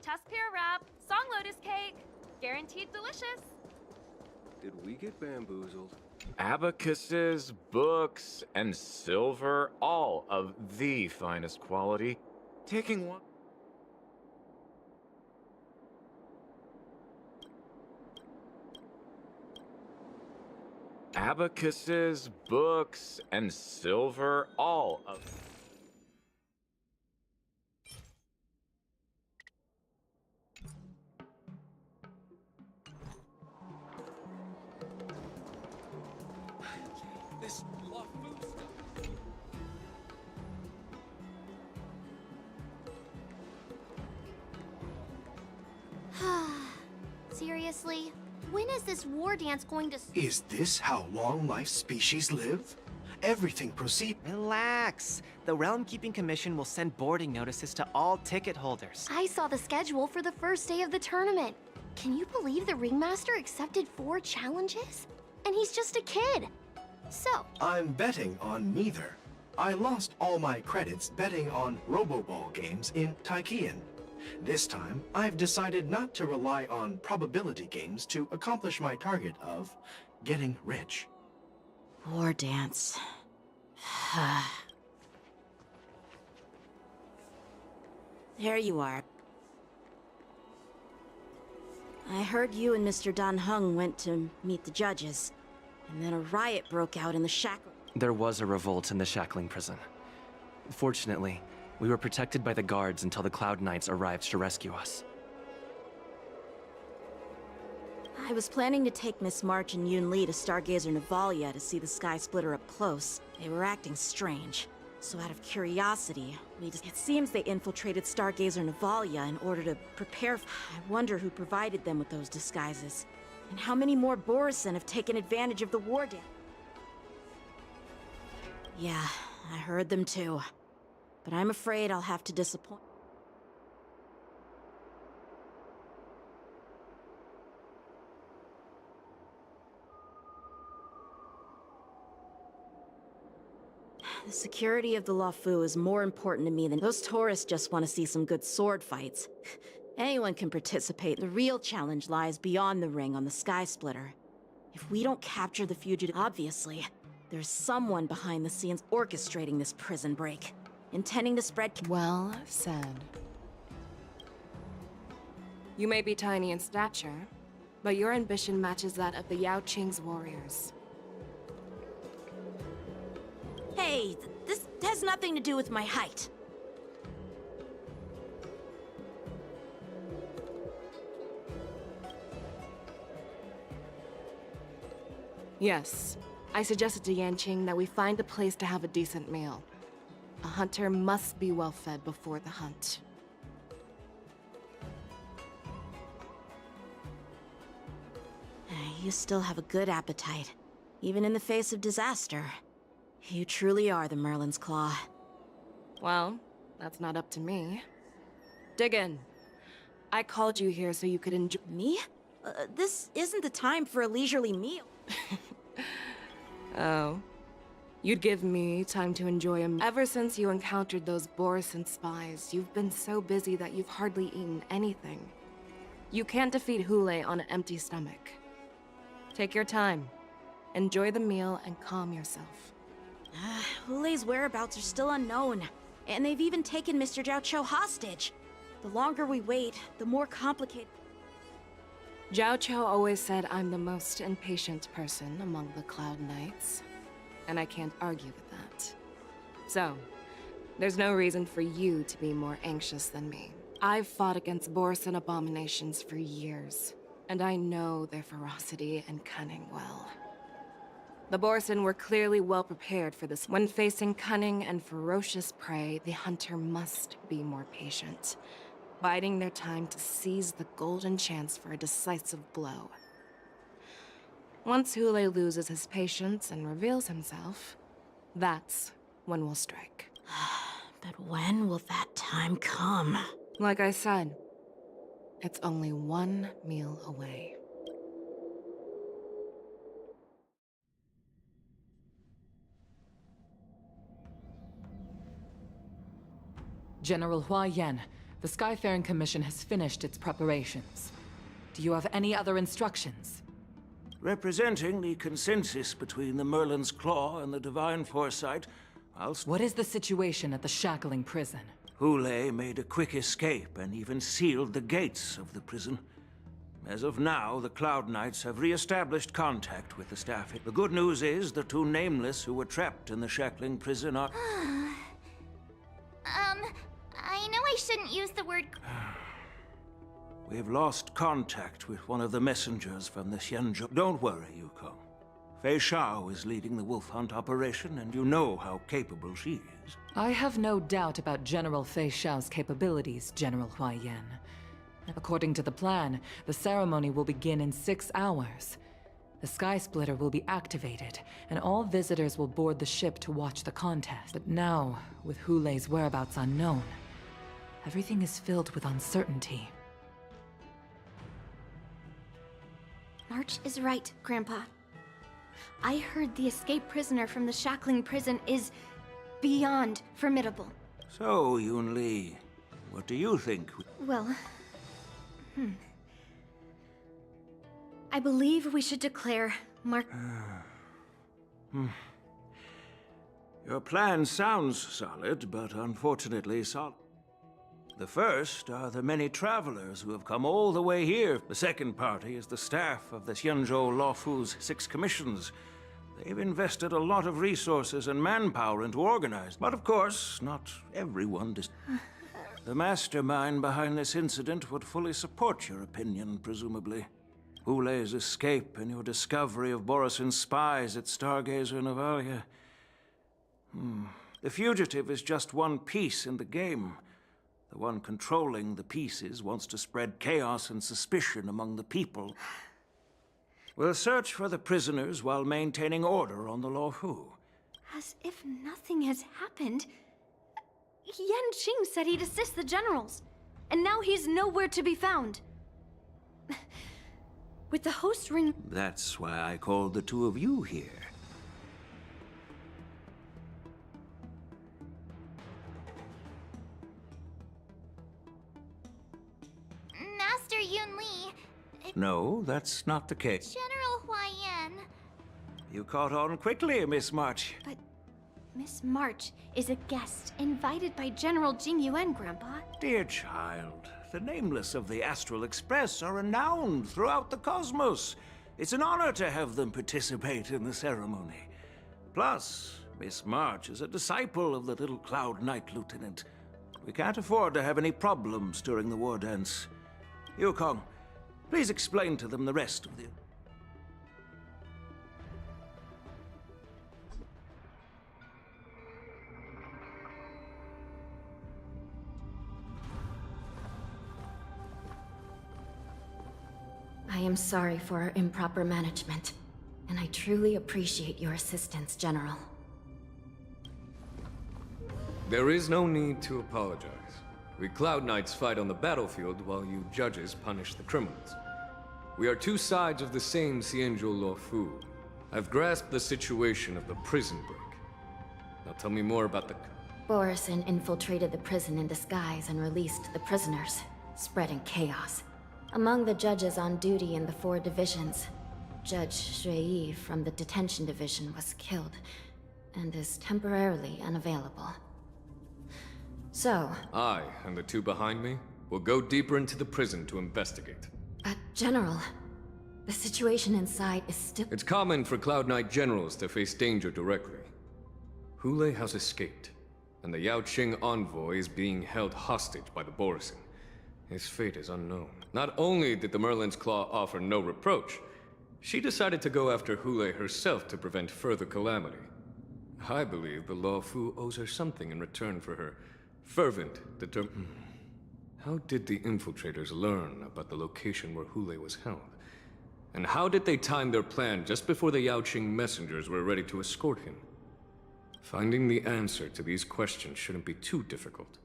Tuskpear wrap, song lotus cake, guaranteed delicious. Did we get bamboozled? Abacuses, books, and silver, all of the finest quality. Taking one... Abacuses, books, and silver, all of... This Lawfu stuff. Seriously? When is this war dance going to... Is this how long life species live? Everything proceed... Relax. The Realm Keeping Commission will send boarding notices to all ticket holders. I saw the schedule for the first day of the tournament. Can you believe the Ringmaster accepted 4 challenges? And he's just a kid. So... I'm betting on neither. I lost all my credits betting on Roboball games in Taikian. This time, I've decided not to rely on probability games to accomplish my target of getting rich. War dance. There you are. I heard you and Mr. Dan Heng went to meet the judges, and then a riot broke out in the shackle. There was a revolt in the shackling prison. Fortunately, we were protected by the guards until the Cloud Knights arrived to rescue us. I was planning to take Miss March and Yun Li to Stargazer Navalia to see the Sky Splitter up close. They were acting strange. So out of curiosity, it seems they infiltrated Stargazer Navalia in order to prepare. I wonder who provided them with those disguises. And how many more Borisin have taken advantage of the war dance? Yeah, I heard them too. But I'm afraid I'll have to disappoint. The security of the Luofu is more important to me than those tourists just want to see some good sword fights. Anyone can participate. The real challenge lies beyond the ring on the Sky Splitter. If we don't capture the fugitive, obviously, there's someone behind the scenes orchestrating this prison break, intending to spread. Well said. You may be tiny in stature, but your ambition matches that of the Yao Qing's warriors. Hey, this has nothing to do with my height. Yes, I suggested to Yanqing that we find a place to have a decent meal. A hunter must be well fed before the hunt. You still have a good appetite, even in the face of disaster. You truly are the Merlin's Claw. Well, that's not up to me. Dig in. I called you here so you could enjoy— Me? This isn't the time for a leisurely meal. Oh. You'd give me time to enjoy a— Ever since you encountered those Borisin spies, you've been so busy that you've hardly eaten anything. You can't defeat Hule on an empty stomach. Take your time. Enjoy the meal and calm yourself. Hule's whereabouts are still unknown, and they've even taken Mr. Zhao Cho hostage. The longer we wait, the more complicated. Zhao Cho always said I'm the most impatient person among the Cloud Knights, and I can't argue with that. So, there's no reason for you to be more anxious than me. I've fought against Borisin abominations for years, and I know their ferocity and cunning well. The Borisin were clearly well prepared for this. When facing cunning and ferocious prey, the hunter must be more patient, biding their time to seize the golden chance for a decisive blow. Once Hule loses his patience and reveals himself, that's when we'll strike. But when will that time come? Like I said, it's only one meal away. General Hua Yan, the Skyfaring Commission has finished its preparations. Do you have any other instructions? Representing the consensus between the Merlin's Claw and the Divine Foresight, What is the situation at the shackling prison? Hule made a quick escape and even sealed the gates of the prison. As of now, the Cloud Knights have re-established contact with the staff. The good news is the two Nameless who were trapped in the shackling prison are... I know I shouldn't use the word... We've lost contact with one of the messengers from the Xianzhou. Don't worry, Yuko. Fei Shao is leading the wolf hunt operation, and you know how capable she is. I have no doubt about General Fei Shao's capabilities, General Hua Yan. According to the plan, the ceremony will begin in 6 hours. The Sky Splitter will be activated, and all visitors will board the ship to watch the contest. But now, with Hule's whereabouts unknown, everything is filled with uncertainty. March is right, Grandpa. I heard the escaped prisoner from the shackling prison is beyond formidable. So, Yun Li, what do you think? Well, I believe we should declare Mark... Your plan sounds solid, but unfortunately solid. The first are the many travelers who have come all the way here. The second party is the staff of the Xianzhou Luofu's 6 commissions. They've invested a lot of resources and manpower into organizing. But of course, not everyone does. The mastermind behind this incident would fully support your opinion, presumably. Hule's escape and your discovery of Borisin's spies at Stargazer Navalia. The fugitive is just one piece in the game. The one controlling the pieces wants to spread chaos and suspicion among the people. We'll search for the prisoners while maintaining order on the Luofu. As if nothing has happened. Yan Qing said he'd assist the generals, and now he's nowhere to be found. With the host ring... That's why I called the two of you here. Master Yun Li... No, that's not the case. General Huaiyan... You caught on quickly, Miss March. But Miss March is a guest invited by General Jing Yuan, Grandpa. Dear child, the Nameless of the Astral Express are renowned throughout the cosmos. It's an honor to have them participate in the ceremony. Plus, Miss March is a disciple of the little Cloud Knight Lieutenant. We can't afford to have any problems during the war dance. Yukong, please explain to them the rest of the... I am sorry for our improper management, and I truly appreciate your assistance, General. There is no need to apologize. We Cloud Knights fight on the battlefield while you judges punish the criminals. We are two sides of the same Xianzhou Luofu. I've grasped the situation of the prison break. Now tell me more about the... Borisin infiltrated the prison in disguise and released the prisoners, spreading chaos. Among the judges on duty in the 4 divisions, Judge Shui from the detention division was killed and is temporarily unavailable. So... I and the two behind me will go deeper into the prison to investigate. But General, the situation inside is still... It's common for Cloud Knight generals to face danger directly. Hule has escaped, and the Yaoqing envoy is being held hostage by the Borisin. His fate is unknown. Not only did the Merlin's Claw offer no reproach, she decided to go after Hule herself to prevent further calamity. I believe the Luofu owes her something in return for her fervent How did the infiltrators learn about the location where Hule was held? And how did they time their plan just before the Yaoqing messengers were ready to escort him? Finding the answer to these questions shouldn't be too difficult.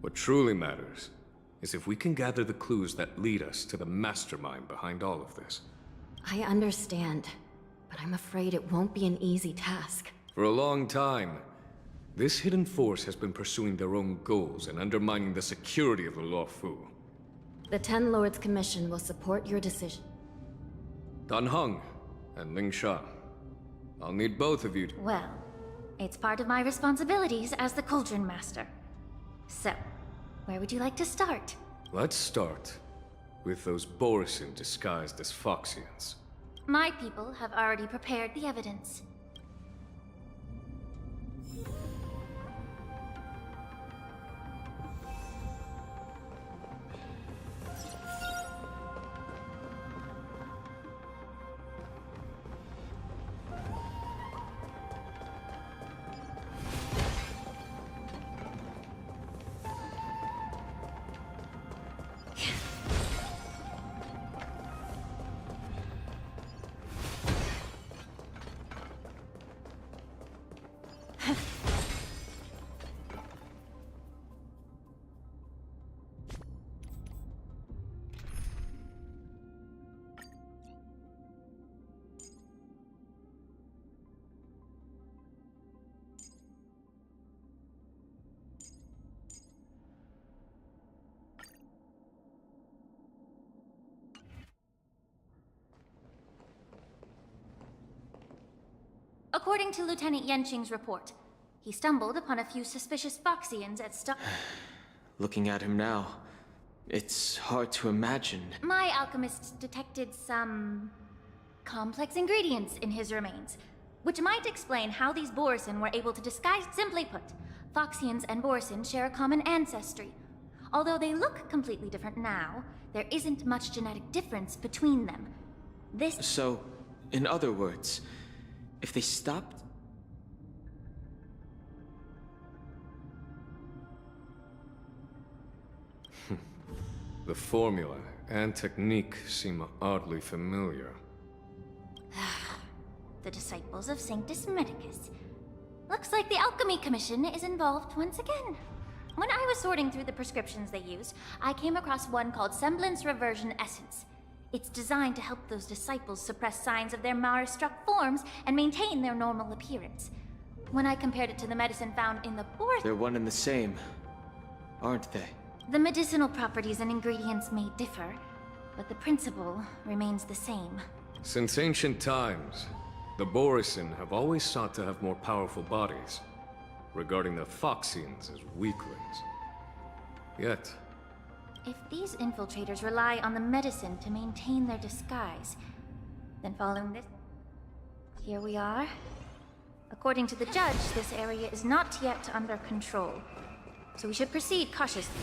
What truly matters is if we can gather the clues that lead us to the mastermind behind all of this. I understand, but I'm afraid it won't be an easy task. For a long time, this hidden force has been pursuing their own goals and undermining the security of the Luofu. The 10 Lords Commission will support your decision. Dan Heng and Ling Sha. I'll need both of you to... Well, it's part of my responsibilities as the Cauldron Master. So, where would you like to start? Let's start with those Borisin disguised as Foxians. My people have already prepared the evidence. according to Lieutenant Yenqing's report, he stumbled upon a few suspicious Foxians at Looking at him now, it's hard to imagine. My alchemists detected some complex ingredients in his remains, which might explain how these Borisin were able to disguise. Simply put, Foxians and Borisin share a common ancestry. Although they look completely different now, there isn't much genetic difference between them. So, in other words, if they stopped... The formula and technique seem oddly familiar. The disciples of Sanctus Medicus. Looks like the Alchemy Commission is involved once again. When I was sorting through the prescriptions they used, I came across one called Semblance Reversion Essence. It's designed to help those disciples suppress signs of their Mara-struck forms and maintain their normal appearance. When I compared it to the medicine found in the fourth... They're one and the same, aren't they? The medicinal properties and ingredients may differ, but the principle remains the same. Since ancient times, the Borisin have always sought to have more powerful bodies, regarding the Foxians as weaklings. Yet... If these infiltrators rely on the medicine to maintain their disguise, then following this... Here we are. According to the judge, this area is not yet under control, so we should proceed cautiously.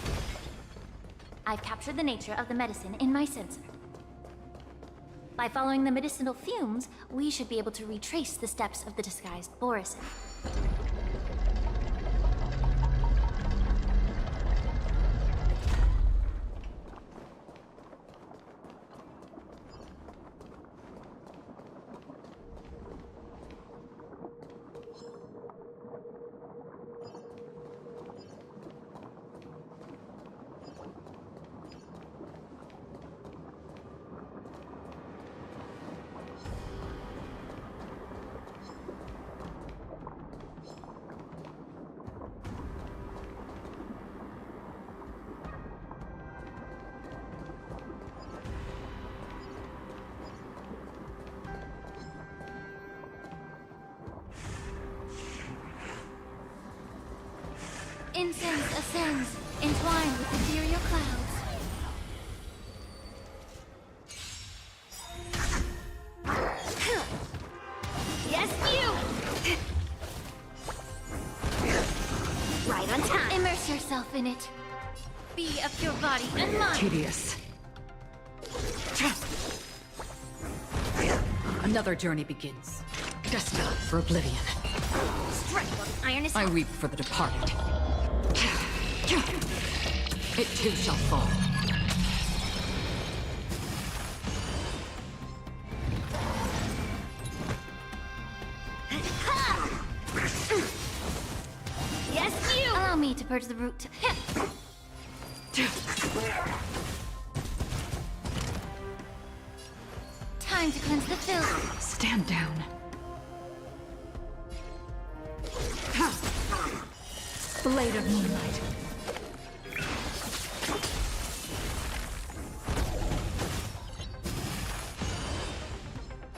I've captured the nature of the medicine in my sensor. By following the medicinal fumes, we should be able to retrace the steps of the disguised Borisin. Incense ascends, entwined with ethereal clouds. Yes, you! Right on time. Immerse yourself in it. Be of your body and mind. Tedious. Another journey begins. Destined for oblivion. Strike while the iron is I hot. weep for the departed. It too shall fall. Yes, you! Allow me to purge the root. Time to cleanse the filth. Stand down. Blade of moonlight.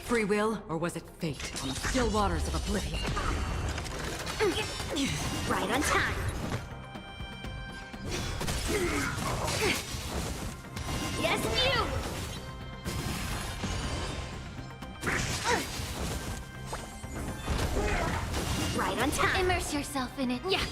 Free will, or was it fate on the still waters of oblivion? Right on time. Yes, you! Right on time. Immerse yourself in it. Yeah.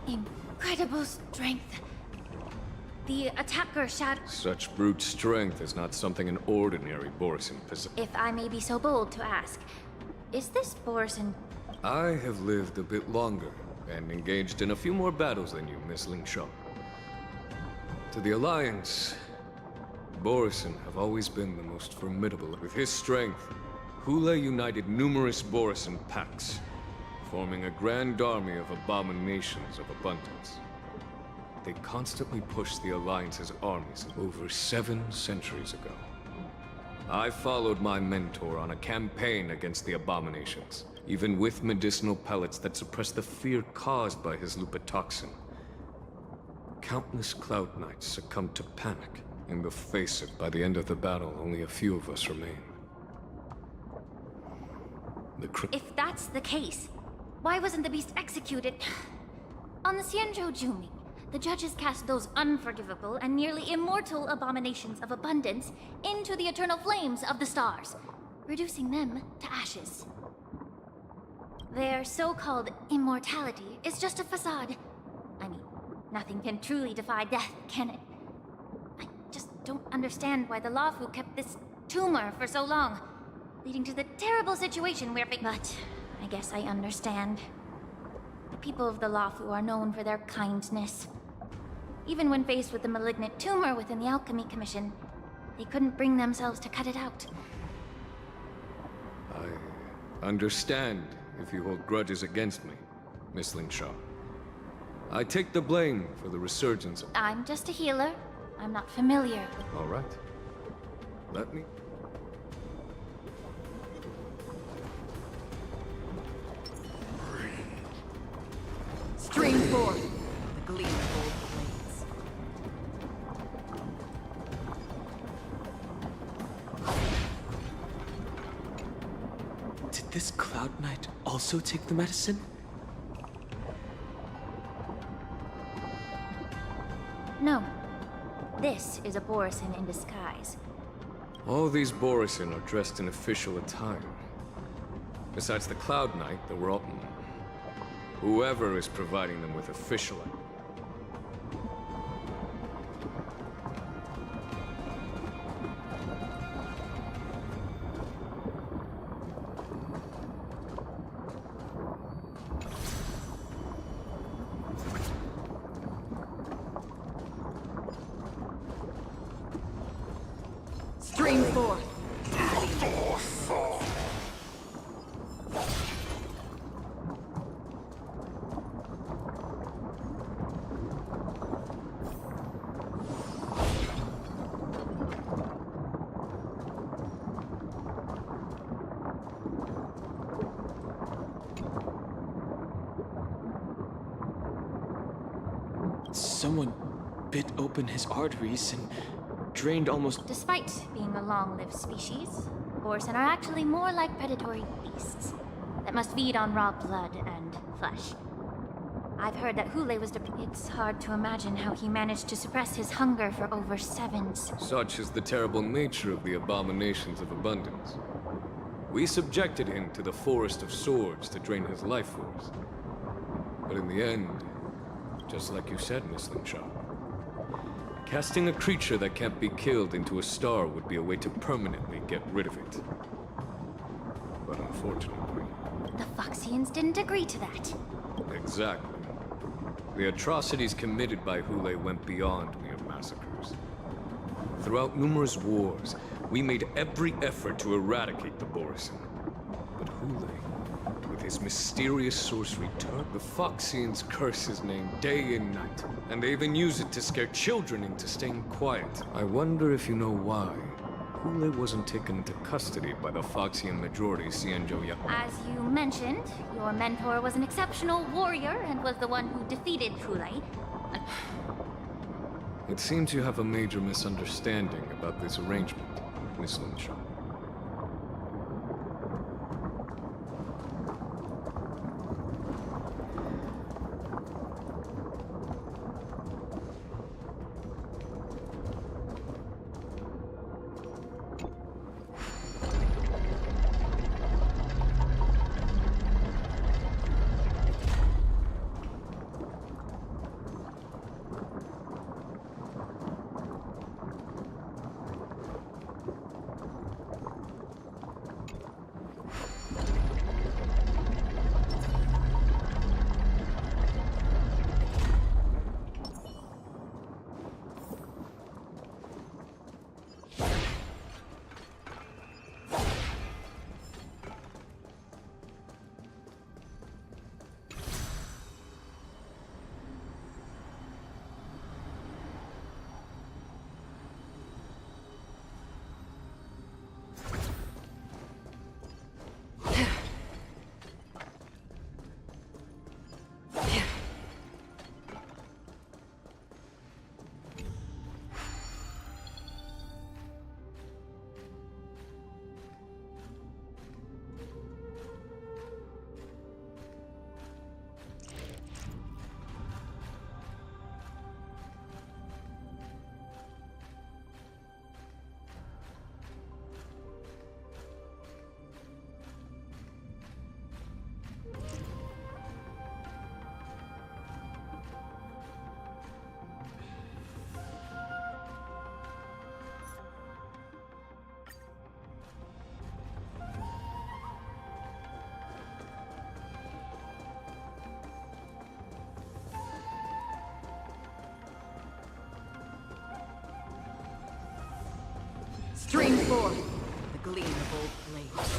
Incredible strength. The attacker shadow. Such brute strength is not something an ordinary Borisin possesses. If I may be so bold to ask, is this Borisin? I have lived a bit longer and engaged in a few more battles than you, Miss Lingshaw. To the Alliance, Borisin have always been the most formidable. With his strength, Hule united numerous Borisin packs, forming a grand army of abominations of abundance. They constantly pushed the Alliance's armies over 7 centuries ago. I followed my mentor on a campaign against the abominations, even with medicinal pellets that suppressed the fear caused by his lupitoxin. Countless Cloud Knights succumbed to panic in the face of. By the end of the battle, only a few of us remained. If that's the case, why wasn't the beast executed? On the Xianzhou Juming, the judges cast those unforgivable and nearly immortal abominations of abundance into the eternal flames of the stars, reducing them to ashes. Their so-called immortality is just a facade. I mean, nothing can truly defy death, can it? I just don't understand why the Luofu kept this tumor for so long, leading to the terrible situation we're facing. But I guess I understand. The people of the Luofu are known for their kindness. Even when faced with the malignant tumor within the Alchemy Commission, they couldn't bring themselves to cut it out. I understand if you hold grudges against me, Miss Lingshaw. I take the blame for the resurgence of... I'm just a healer. I'm not familiar with... All right. Let me... Stream forth the gleam of old blades. Did this Cloud Knight also take the medicine? No. This is a Borisin in disguise. All these Borisin are dressed in official attire. Besides the Cloud Knight, there were all... whoever is providing them with official... Stream forth. Someone bit open his arteries and drained almost... Despite being a long-lived species, Borisin are actually more like predatory beasts that must feed on raw blood and flesh. I've heard that Hule was It's hard to imagine how he managed to suppress his hunger for over 7... Such is the terrible nature of the abominations of abundance. We subjected him to the Forest of Swords to drain his life force. But in the end, just like you said, Miss Lingshaw, casting a creature that can't be killed into a star would be a way to permanently get rid of it. But unfortunately... The Foxians didn't agree to that. Exactly. The atrocities committed by Hule went beyond mere massacres. Throughout numerous wars, we made every effort to eradicate the Borisin. But Hule, with his mysterious sorcery, turned the Foxians curse his name day and night, and they even use it to scare children into staying quiet. I wonder if you know why Hule wasn't taken into custody by the Foxian majority Xianzhou Yao. As you mentioned, your mentor was an exceptional warrior and was the one who defeated Hule. It seems you have a major misunderstanding about this arrangement, Miss Lingshaw. Stream 4. The gleam of old blades.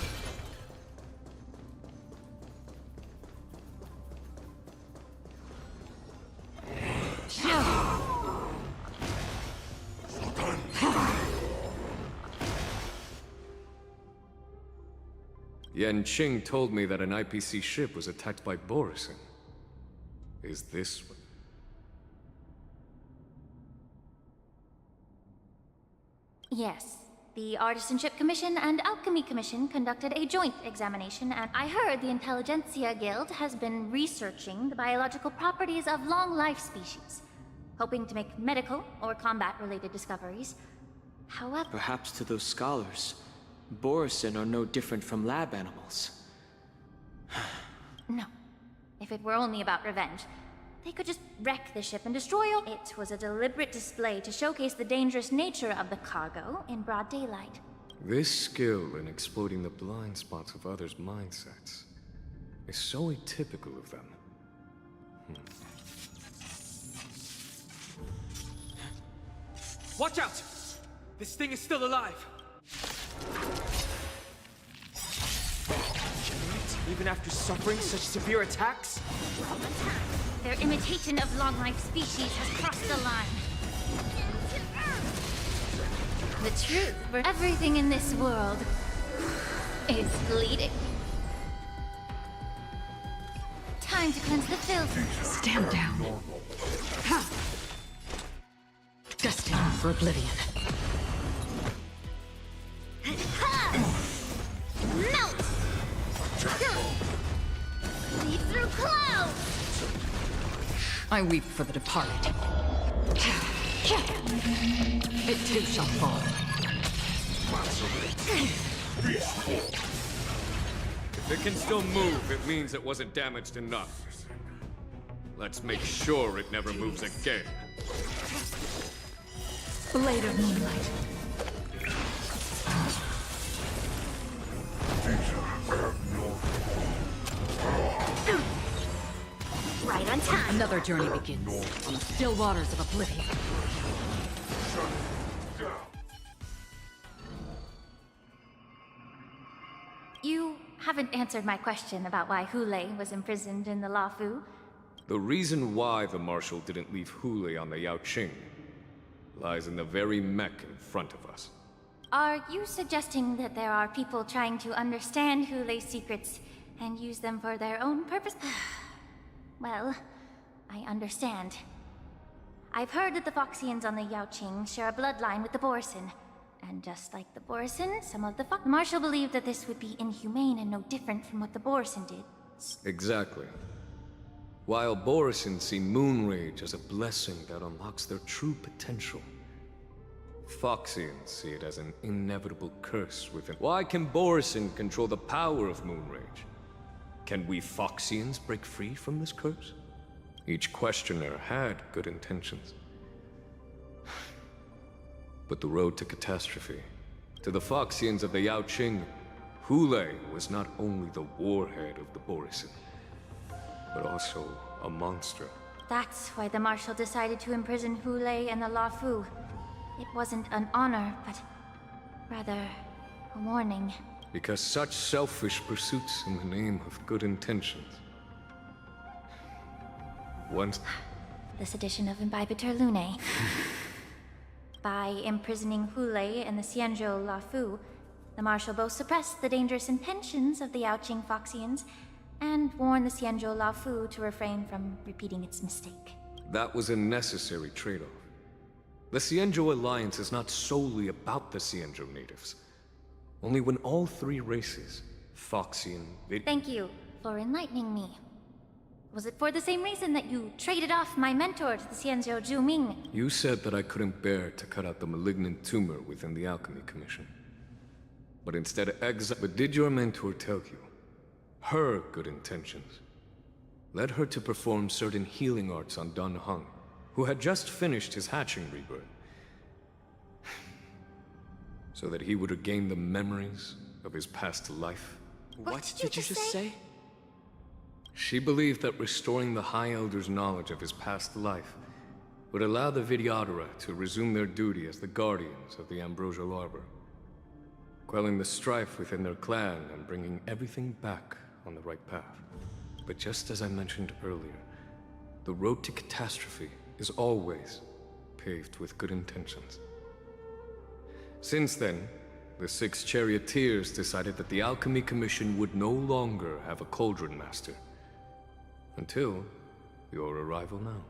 Yan Qing told me that an IPC ship was attacked by Borison. Is this... Yes. The Artisanship Commission and Alchemy Commission conducted a joint examination, and I heard the Intelligentsia Guild has been researching the biological properties of long-life species, hoping to make medical or combat-related discoveries. However... Perhaps to those scholars, Borison are no different from lab animals. No. If it were only about revenge, they could just wreck the ship and destroy all... It was a deliberate display to showcase the dangerous nature of the cargo in broad daylight. This skill in exploiting the blind spots of others' mindsets is so atypical of them. Watch out! This thing is still alive! Even after suffering such severe attacks? Their imitation of long-life species has crossed the line. The truth for everything in this world is bleeding. Time to cleanse the filth. Stand down. Ha! Destined for oblivion. Melt! Lead through clouds! I weep for the departed. It too shall fall. If it can still move, it means it wasn't damaged enough. Let's make sure it never moves again. Blade of moonlight. Right on time. Another journey begins on the still waters of oblivion. You haven't answered my question about why Hule was imprisoned in the Lafu. The reason why the Marshal didn't leave Hule on the Yaoqing lies in the very mech in front of us. Are you suggesting that there are people trying to understand Hule's secrets and use them for their own purpose? Well, I understand. I've heard that the Foxians on the Yaoqing share a bloodline with the Borison. And just like the Borison, some of the Marshal believed that this would be inhumane and no different from what the Borison did. Exactly. While Borison see Moonrage as a blessing that unlocks their true potential, Foxians see it as an inevitable curse within. Why can Borison control the power of Moonrage? Can we Foxians break free from this curse? Each questioner had good intentions. But the road to catastrophe, to the Foxians of the Yaoqing, Hule was not only the warhead of the Borison, but also a monster. That's why the Marshal decided to imprison Hule and the Lafu. It wasn't an honor, but rather a warning. Because such selfish pursuits in the name of good intentions. Once... This edition of Imbibitor Lunae. By imprisoning Hule and the Xianzhou Lafu, the Marshal both suppressed the dangerous intentions of the Yaoqing Foxians and warned the Xianzhou Lafu to refrain from repeating its mistake. That was a necessary trade-off. The Xianzhou Alliance is not solely about the Xianzhou natives. Only when all three races, Foxian, Thank you for enlightening me. Was it for the same reason that you traded off my mentor to the Xianzhou Zhuming? You said that I couldn't bear to cut out the malignant tumor within the Alchemy Commission. But instead of But did your mentor tell you her good intentions led her to perform certain healing arts on Dun Hung, who had just finished his hatching rebirth, so that he would regain the memories of his past life? What did you just say? She believed that restoring the High Elder's knowledge of his past life would allow the Vidyadhara to resume their duty as the guardians of the Ambrosial Arbor. quelling the strife within their clan and bringing everything back on the right path. But just as I mentioned earlier, the road to catastrophe is always paved with good intentions. Since then, the 6 charioteers decided that the Alchemy Commission would no longer have a cauldron master. Until your arrival now.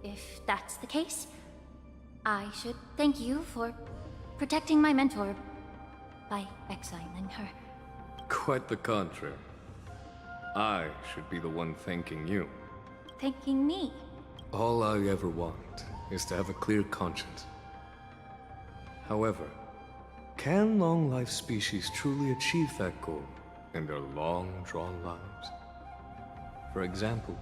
If that's the case, I should thank you for protecting my mentor by exiling her. Quite the contrary. I should be the one thanking you. Thanking me? All I ever want is to have a clear conscience. However, can long-life species truly achieve that goal in their long-drawn lives? For example,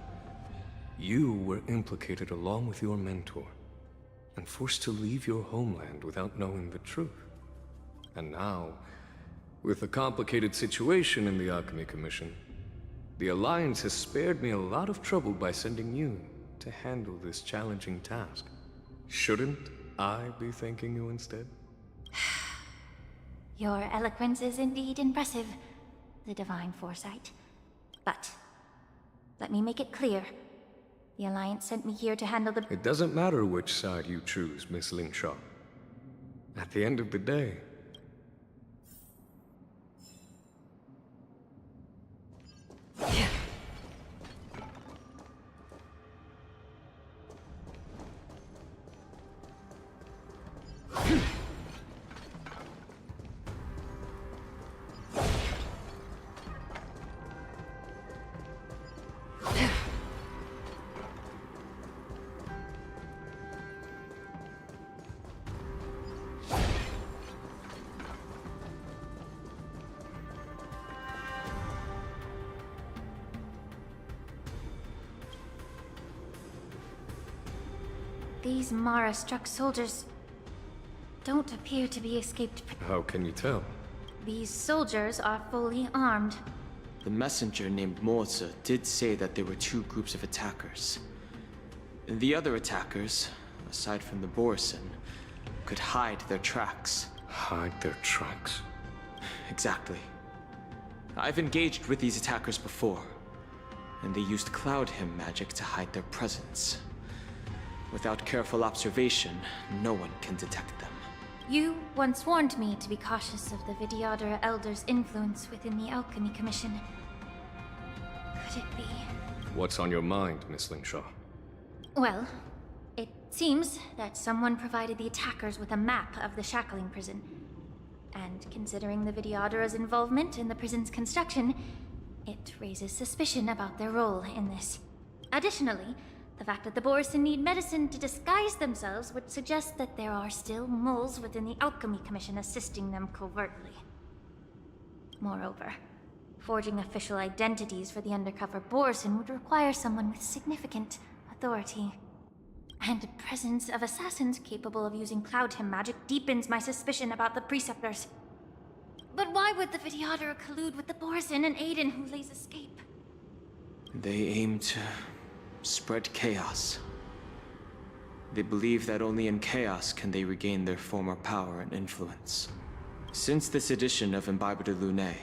you were implicated along with your mentor, and forced to leave your homeland without knowing the truth. And now, with the complicated situation in the Alchemy Commission, the Alliance has spared me a lot of trouble by sending you to handle this challenging task. Shouldn't I be thanking you instead? Your eloquence is indeed impressive, the divine foresight. But let me make it clear. The Alliance sent me here to handle the— It doesn't matter which side you choose, Miss Lingshaw. At the end of the day, these Mara-struck soldiers don't appear to be escaped. how can you tell? These soldiers are fully armed. The messenger named Morza did say that there were 2 groups of attackers. The other attackers, aside from the Borison, could hide their tracks. Hide their tracks? Exactly. I've engaged with these attackers before, and they used Cloud Hymn magic to hide their presence. Without careful observation, no one can detect them. You once warned me to be cautious of the Vidyadhara Elder's influence within the Alchemy Commission. Could it be? What's on your mind, Miss Lingshaw? Well, it seems that someone provided the attackers with a map of the shackling prison. And considering the Vidyadhara's involvement in the prison's construction, it raises suspicion about their role in this. Additionally, the fact that the Borison need medicine to disguise themselves would suggest that there are still moles within the Alchemy Commission assisting them covertly. Moreover, forging official identities for the undercover Borison would require someone with significant authority. And the presence of assassins capable of using Cloud Hymn magic deepens my suspicion about the Preceptors. But why would the Vidyadhara collude with the Borison and aid in Hule's escape? They aim to spread chaos. They believe that only in chaos can they regain their former power and influence. Since this edition of Imbibe de Lune,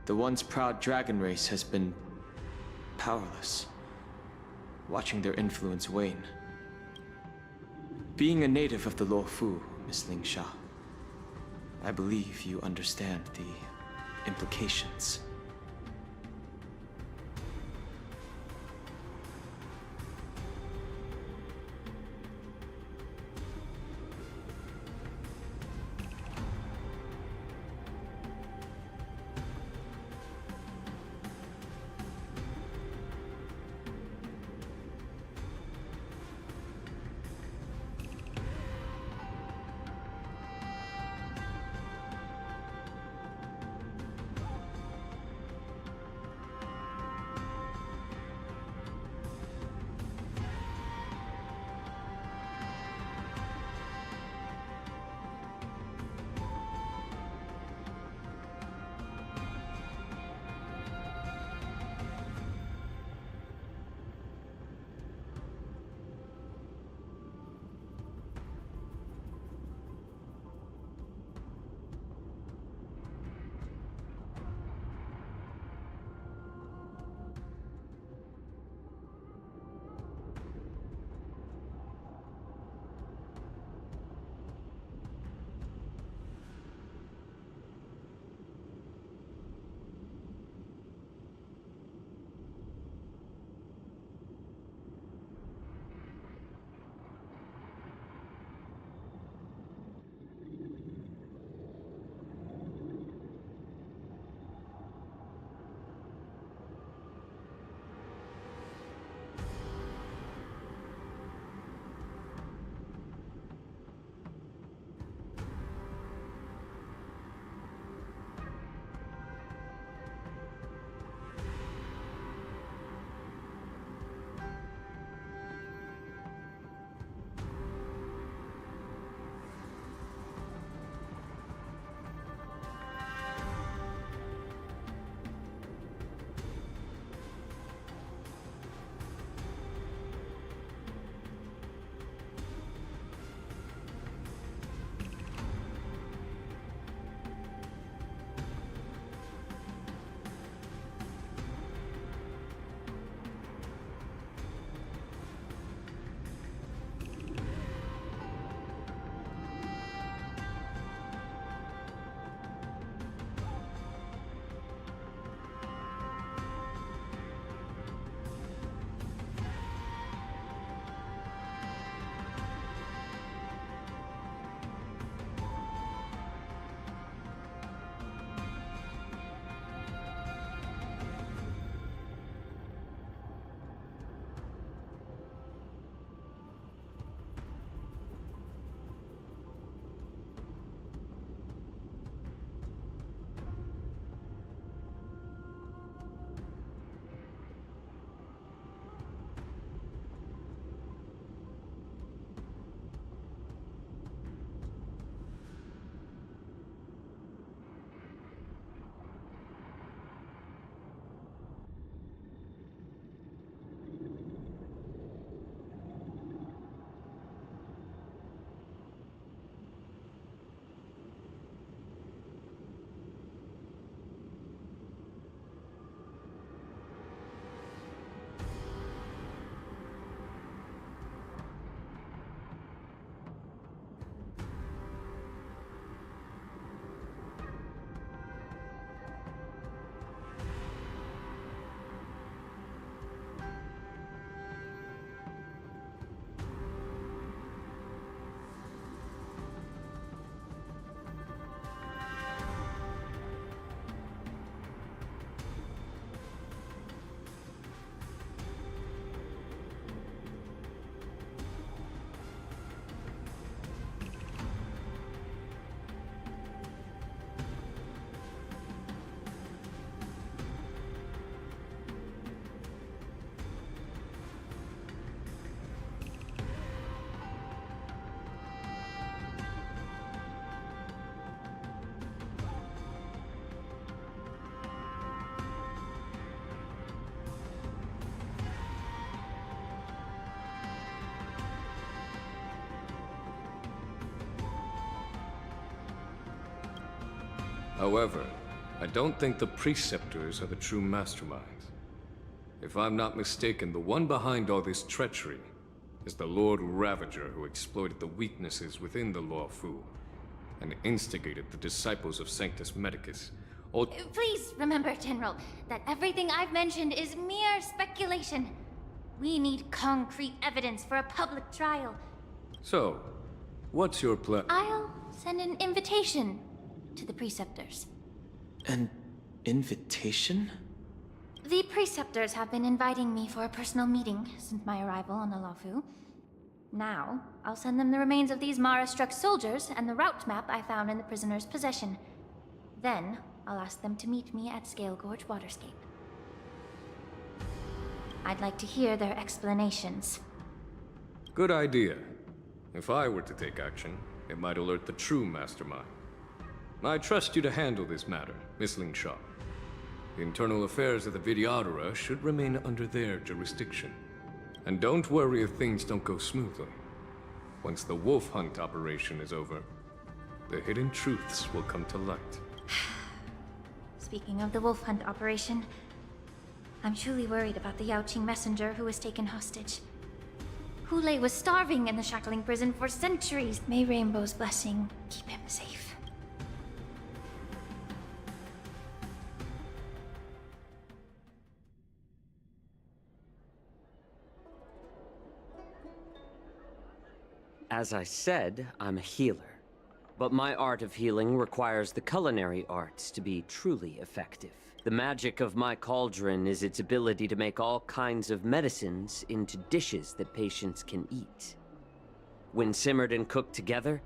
the once proud dragon race has been powerless, watching their influence wane. Being a native of the Luofu, Miss Lingsha, I believe you understand the implications. However, I don't think the Preceptors are the true masterminds. If I'm not mistaken, the one behind all this treachery is the Lord Ravager who exploited the weaknesses within the Lawfu and instigated the disciples of Sanctus Medicus. Please remember, General, that everything I've mentioned is mere speculation. We need concrete evidence for a public trial. So, what's your plan? I'll send an invitation to the Preceptors. An invitation? The Preceptors have been inviting me for a personal meeting since my arrival on the Lawfu. Now, I'll send them the remains of these Mara-struck soldiers and the route map I found in the prisoner's possession. Then, I'll ask them to meet me at Scale Gorge Waterscape. I'd like to hear their explanations. Good idea. If I were to take action, it might alert the true mastermind. I trust you to handle this matter, Miss Lingshaw. The internal affairs of the Vidyadhara should remain under their jurisdiction. And don't worry if things don't go smoothly. Once the wolf hunt operation is over, the hidden truths will come to light. Speaking of the wolf hunt operation, I'm truly worried about the Yaoqing messenger who was taken hostage. Hulei was starving in the shackling prison for centuries. May Rainbow's blessing keep him safe. As I said, I'm a healer. But my art of healing requires the culinary arts to be truly effective. The magic of my cauldron is its ability to make all kinds of medicines into dishes that patients can eat. When simmered and cooked together,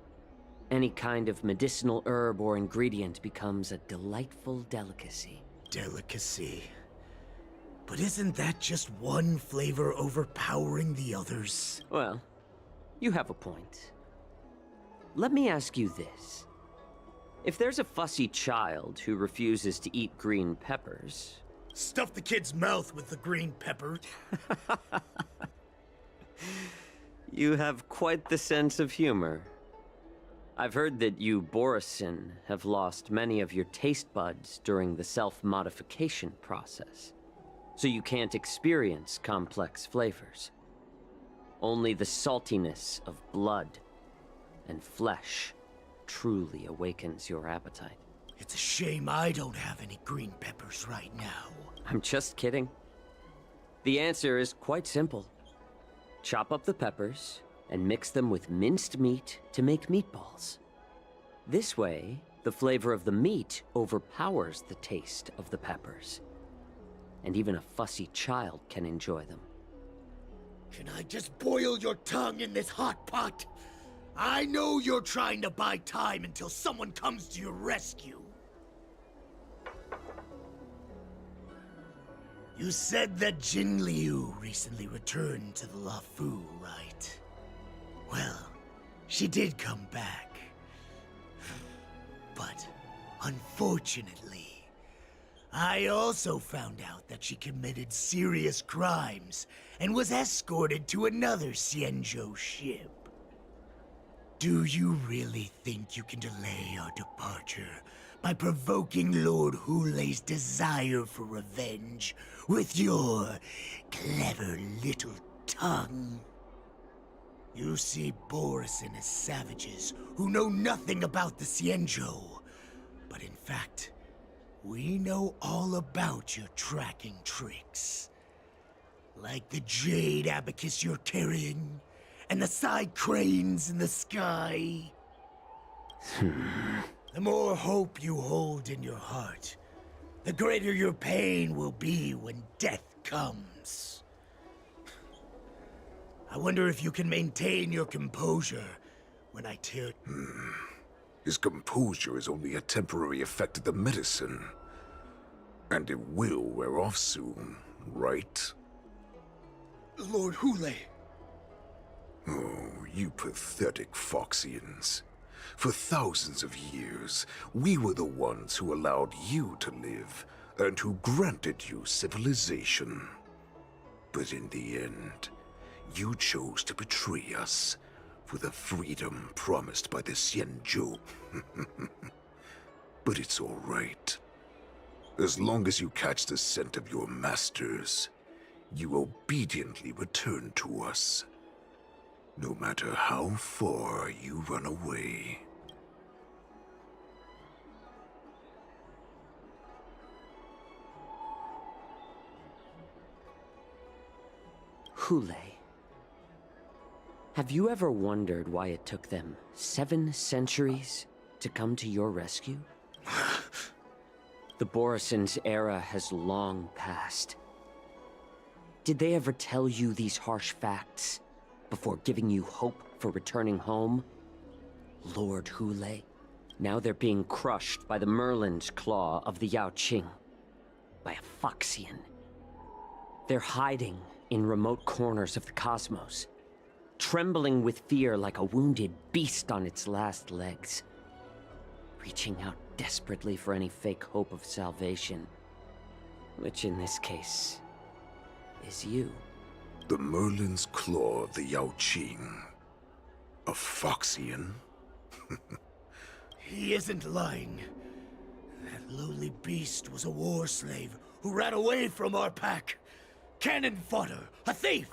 any kind of medicinal herb or ingredient becomes a delightful delicacy. Delicacy. But isn't that just one flavor overpowering the others? Well, you have a point. Let me ask you this. If there's a fussy child who refuses to eat green peppers... Stuff the kid's mouth with the green pepper. You have quite the sense of humor. I've heard that you, Borisin, have lost many of your taste buds during the self-modification process, so you can't experience complex flavors. Only the saltiness of blood and flesh truly awakens your appetite. It's a shame I don't have any green peppers right now. I'm just kidding. The answer is quite simple. Chop up the peppers and mix them with minced meat to make meatballs. This way, the flavor of the meat overpowers the taste of the peppers. And even a fussy child can enjoy them. Can I just boil your tongue in this hot pot? I know you're trying to buy time until someone comes to your rescue. You said that Jin Liu recently returned to the Lawfu, right? Well, she did come back. But, unfortunately, I also found out that she committed serious crimes and was escorted to another Xianzhou ship. Do you really think you can delay our departure by provoking Lord Hulei's desire for revenge with your clever little tongue? You see Borisin as savages who know nothing about the Xianzhou, but in fact, we know all about your tracking tricks. Like the jade abacus you're carrying, and the side cranes in the sky. The more hope you hold in your heart, the greater your pain will be when death comes. I wonder if you can maintain your composure when I tell... His composure is only a temporary effect of the medicine. And it will wear off soon, right? Lord Hulei! Oh, you pathetic Foxians. For thousands of years, we were the ones who allowed you to live, and who granted you civilization. But in the end, you chose to betray us for the freedom promised by the Xianzhou. but it's all right. As long as you catch the scent of your masters, you obediently return to us. No matter how far you run away. Hule. Have you ever wondered why it took them 7 centuries to come to your rescue? The Borison's era has long passed. Did they ever tell you these harsh facts before giving you hope for returning home? Lord Hule, now they're being crushed by the Merlin's claw of the Yao Qing. By a Foxian. They're hiding in remote corners of the cosmos, trembling with fear like a wounded beast on its last legs, reaching out desperately for any fake hope of salvation, which in this case is you. The Merlin's claw of the Yao Qing. A Foxian? He isn't lying. That lowly beast was a war slave who ran away from our pack. Cannon fodder, a thief!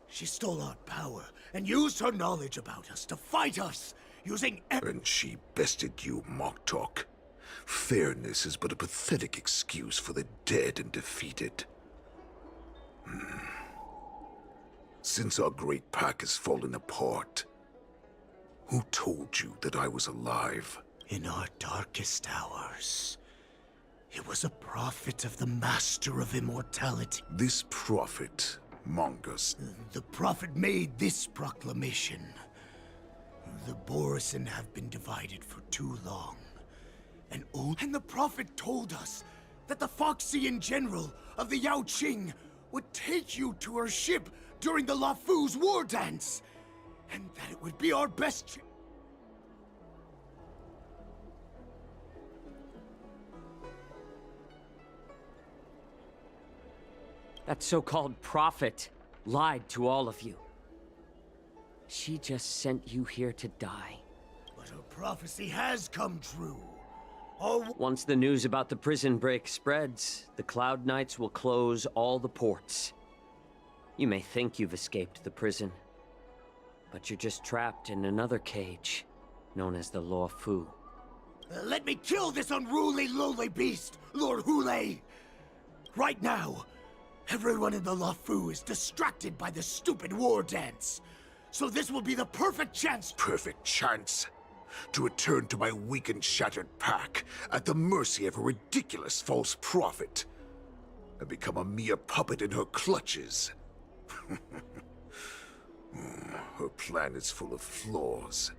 She stole our power and used her knowledge about us to fight us, using And she bested you, Moktok. Fairness is but a pathetic excuse for the dead and defeated. Since our great pack has fallen apart, who told you that I was alive? In our darkest hours, it was a prophet of the Master of Immortality. This prophet, Mongus. The prophet made this proclamation. The Borison have been divided for too long. And the prophet told us that the Foxian general of the Yao Qing would take you to her ship during the Lafu's war dance. And that it would be our best That so-called prophet lied to all of you. She just sent you here to die. But her prophecy has come true. Once the news about the prison break spreads, the Cloud Knights will close all the ports. You may think you've escaped the prison, but you're just trapped in another cage, known as the Law Fu. Let me kill this unruly, lowly beast, Lord Hule! Right now, everyone in the Lafu is distracted by the stupid war dance. So this will be the perfect chance— Perfect chance? To return to my weak and shattered pack at the mercy of a ridiculous false prophet. And become a mere puppet in her clutches. Her plan is full of flaws.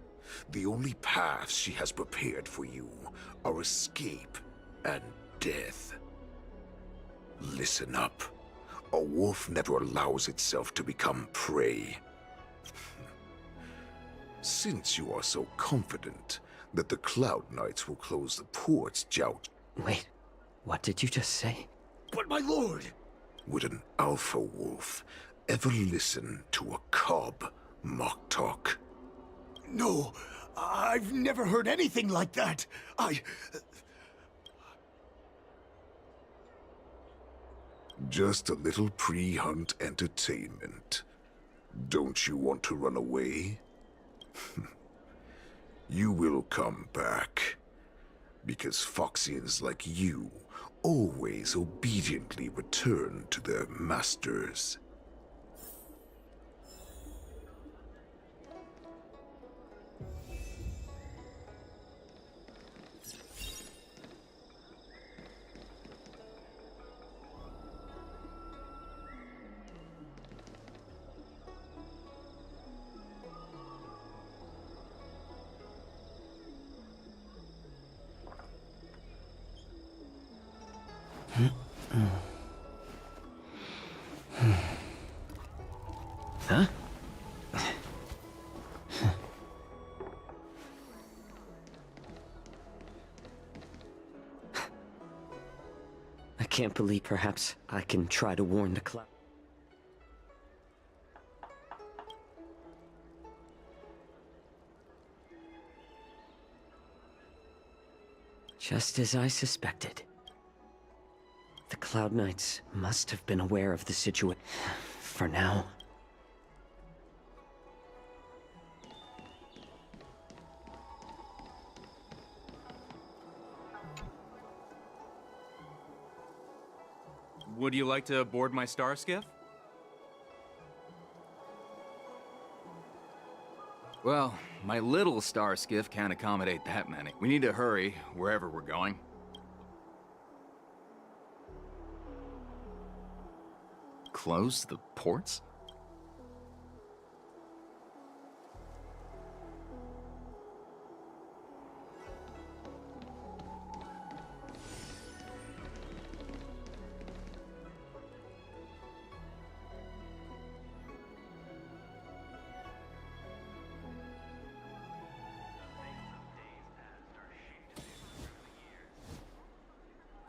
The only paths she has prepared for you are escape and death. Listen up. A wolf never allows itself to become prey. Since you are so confident that the Cloud Knights will close the ports, Wait, what did you just say? But my lord! Would an alpha wolf ever listen to a cub, Moktok? No, I've never heard anything like that. Just a little pre-hunt entertainment. Don't you want to run away? You will come back. Because Foxians like you always obediently return to their masters. Huh? I can't believe perhaps I can try to warn the Cloud. Just as I suspected. The Cloud Knights must have been aware of the situation. For now. Would you like to board my star skiff? Well, my little star skiff can't accommodate that many. We need to hurry, wherever we're going. Close the ports?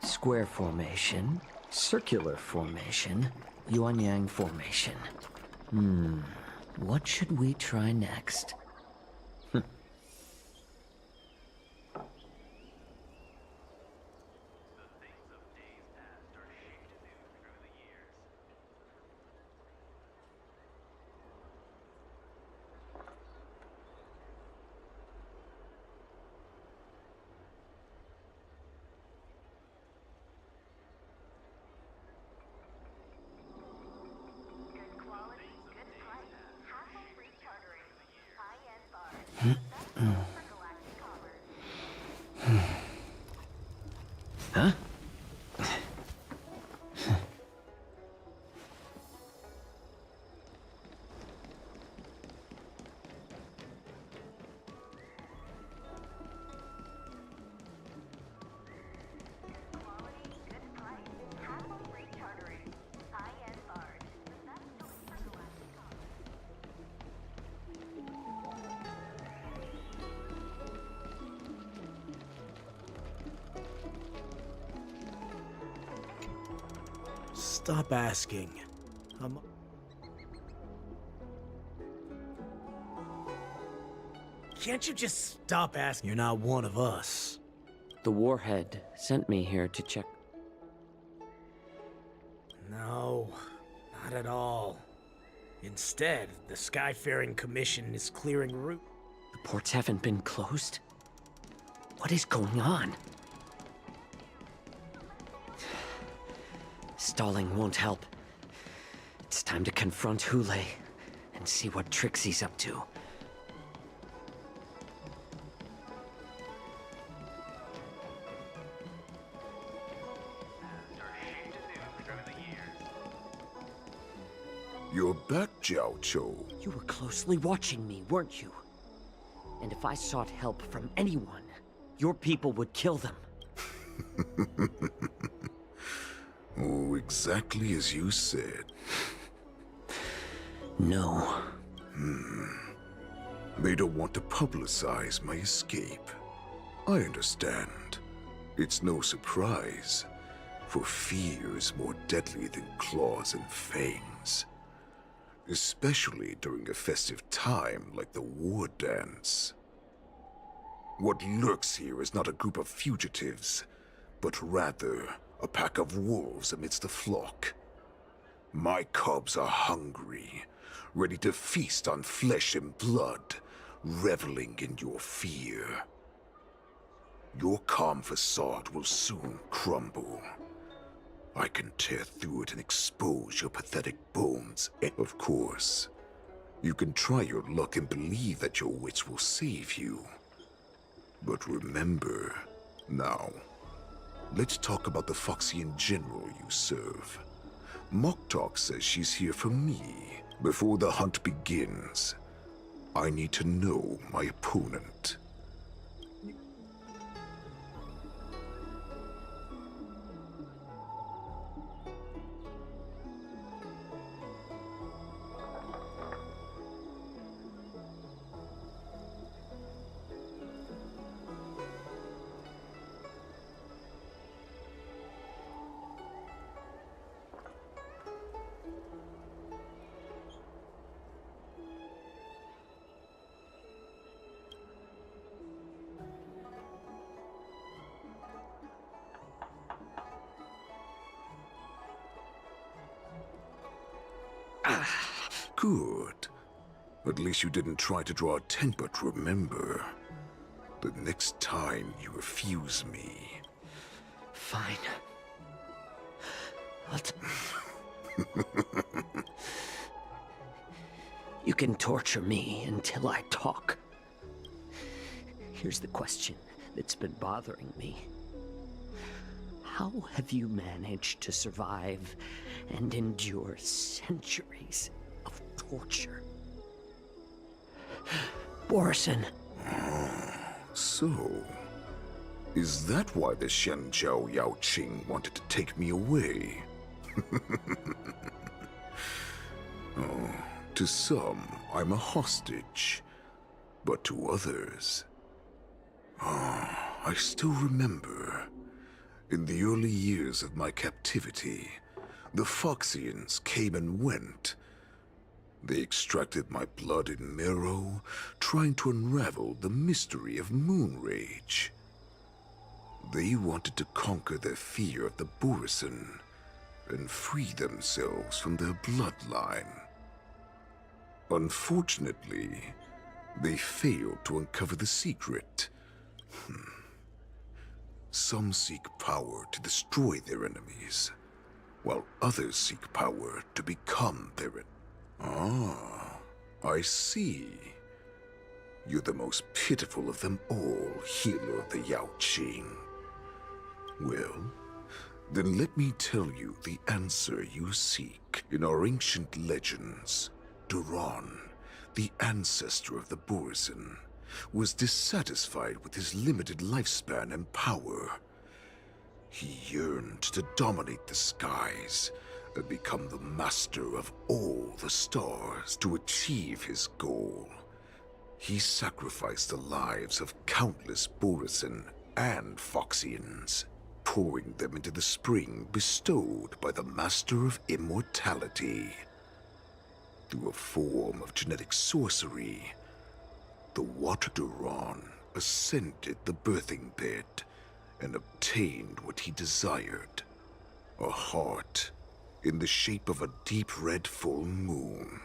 Square formation, circular formation, yuan-yang formation. What should we try next? Huh? Stop asking. Can't you just stop asking? You're not one of us. The Warhead sent me here to check. No, not at all. Instead, the Skyfaring Commission is clearing route. The ports haven't been closed? What is going on? Stalling won't help. It's time to confront Hule and see what tricks he's up to. You're back, Jiao Cho. You were closely watching me, weren't you? And if I sought help from anyone, your people would kill them. Oh, exactly as you said. No. They don't want to publicize my escape. I understand. It's no surprise, for fear is more deadly than claws and fangs. Especially during a festive time like the war dance. What lurks here is not a group of fugitives, but rather a pack of wolves amidst the flock. My cubs are hungry, ready to feast on flesh and blood, reveling in your fear. Your calm facade will soon crumble. I can tear through it and expose your pathetic bones. Of course, you can try your luck and believe that your wits will save you. But remember, now, let's talk about the Foxian general you serve. Moktok says she's here for me. Before the hunt begins, I need to know my opponent. Good. At least you didn't try to draw a temper, remember? The next time you refuse me... Fine. You can torture me until I talk. Here's the question that's been bothering me. How have you managed to survive and endure centuries of torture? Borison. So, is that why the Xianzhou Yao Qing wanted to take me away? Oh, to some, I'm a hostage. But to others... I still remember. In the early years of my captivity, the Foxians came and went. They extracted my blood and marrow, trying to unravel the mystery of moon rage. They wanted to conquer their fear of the Borison and free themselves from their bloodline. Unfortunately, they failed to uncover the secret. Some seek power to destroy their enemies, while others seek power to become their enemies. Ah, I see. You're the most pitiful of them all, healer of the Yao Qing. Well, then let me tell you the answer you seek. In our ancient legends, Duran, the ancestor of the Borison, was dissatisfied with his limited lifespan and power. He yearned to dominate the skies and become the master of all the stars. To achieve his goal, he sacrificed the lives of countless Borison and Foxians, pouring them into the spring bestowed by the Master of Immortality. Through a form of genetic sorcery, the Water Duran ascended the birthing bed and obtained what he desired, a heart in the shape of a deep red full moon.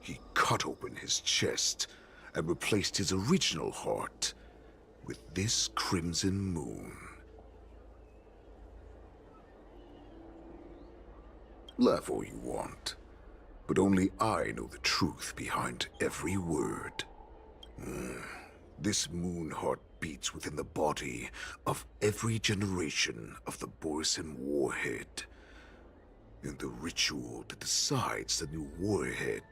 He cut open his chest and replaced his original heart with this crimson moon. Laugh all you want, but only I know the truth behind every word. This moon heart beats within the body of every generation of the Borison warhead. In the ritual that decides the new warhead,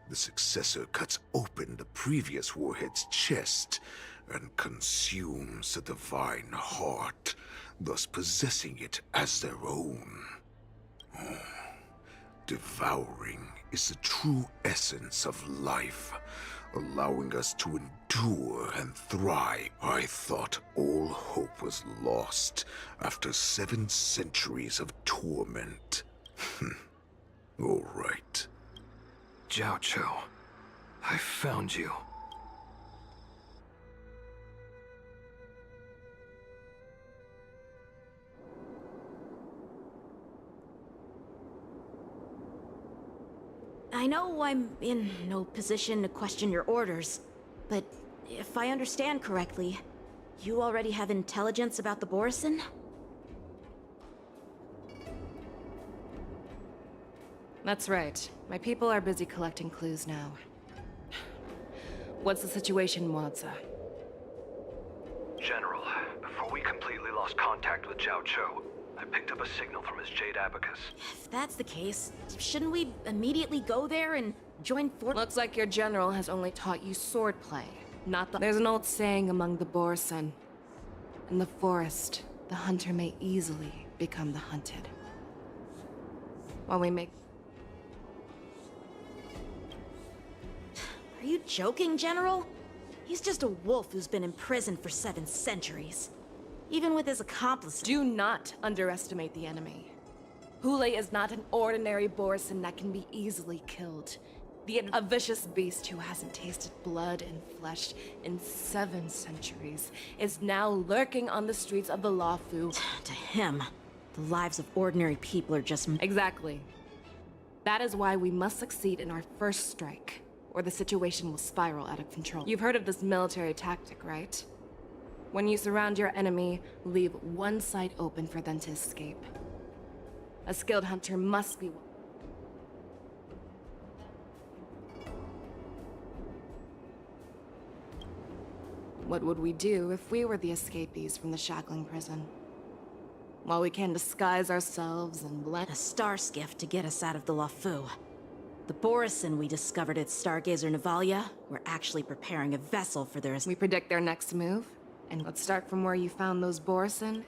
the successor cuts open the previous warhead's chest and consumes the divine heart, thus possessing it as their own. Devouring is the true essence of life, allowing us to endure and thrive. I thought all hope was lost after 7 centuries of torment. All right. Jiao Chou, I found you. I know I'm in no position to question your orders, but if I understand correctly, you already have intelligence about the Borison? That's right. My people are busy collecting clues now. What's the situation, Moza? General, before we completely lost contact with Jiao Chou, I picked up a signal from his Jade Abacus. If that's the case, shouldn't we immediately go there and join Looks like your general has only taught you swordplay, not the— There's an old saying among the Borison. In the forest, the hunter may easily become the hunted. While we make... Are you joking, General? He's just a wolf who's been in prison for 7 centuries. Even with his accomplices. Do not underestimate the enemy. Hule is not an ordinary Borison that can be easily killed. A vicious beast who hasn't tasted blood and flesh in 7 centuries is now lurking on the streets of the Luofu. To him, the lives of ordinary people are just... Exactly. That is why we must succeed in our first strike, or the situation will spiral out of control. You've heard of this military tactic, right? When you surround your enemy, leave one side open for them to escape. A skilled hunter must be... What would we do if we were the escapees from the shackling prison? While we can disguise ourselves and blend... A star skiff to get us out of the LaFu. The Borison we discovered at Stargazer Navalia were actually preparing a vessel for their... We predict their next move? And let's start from where you found those Borison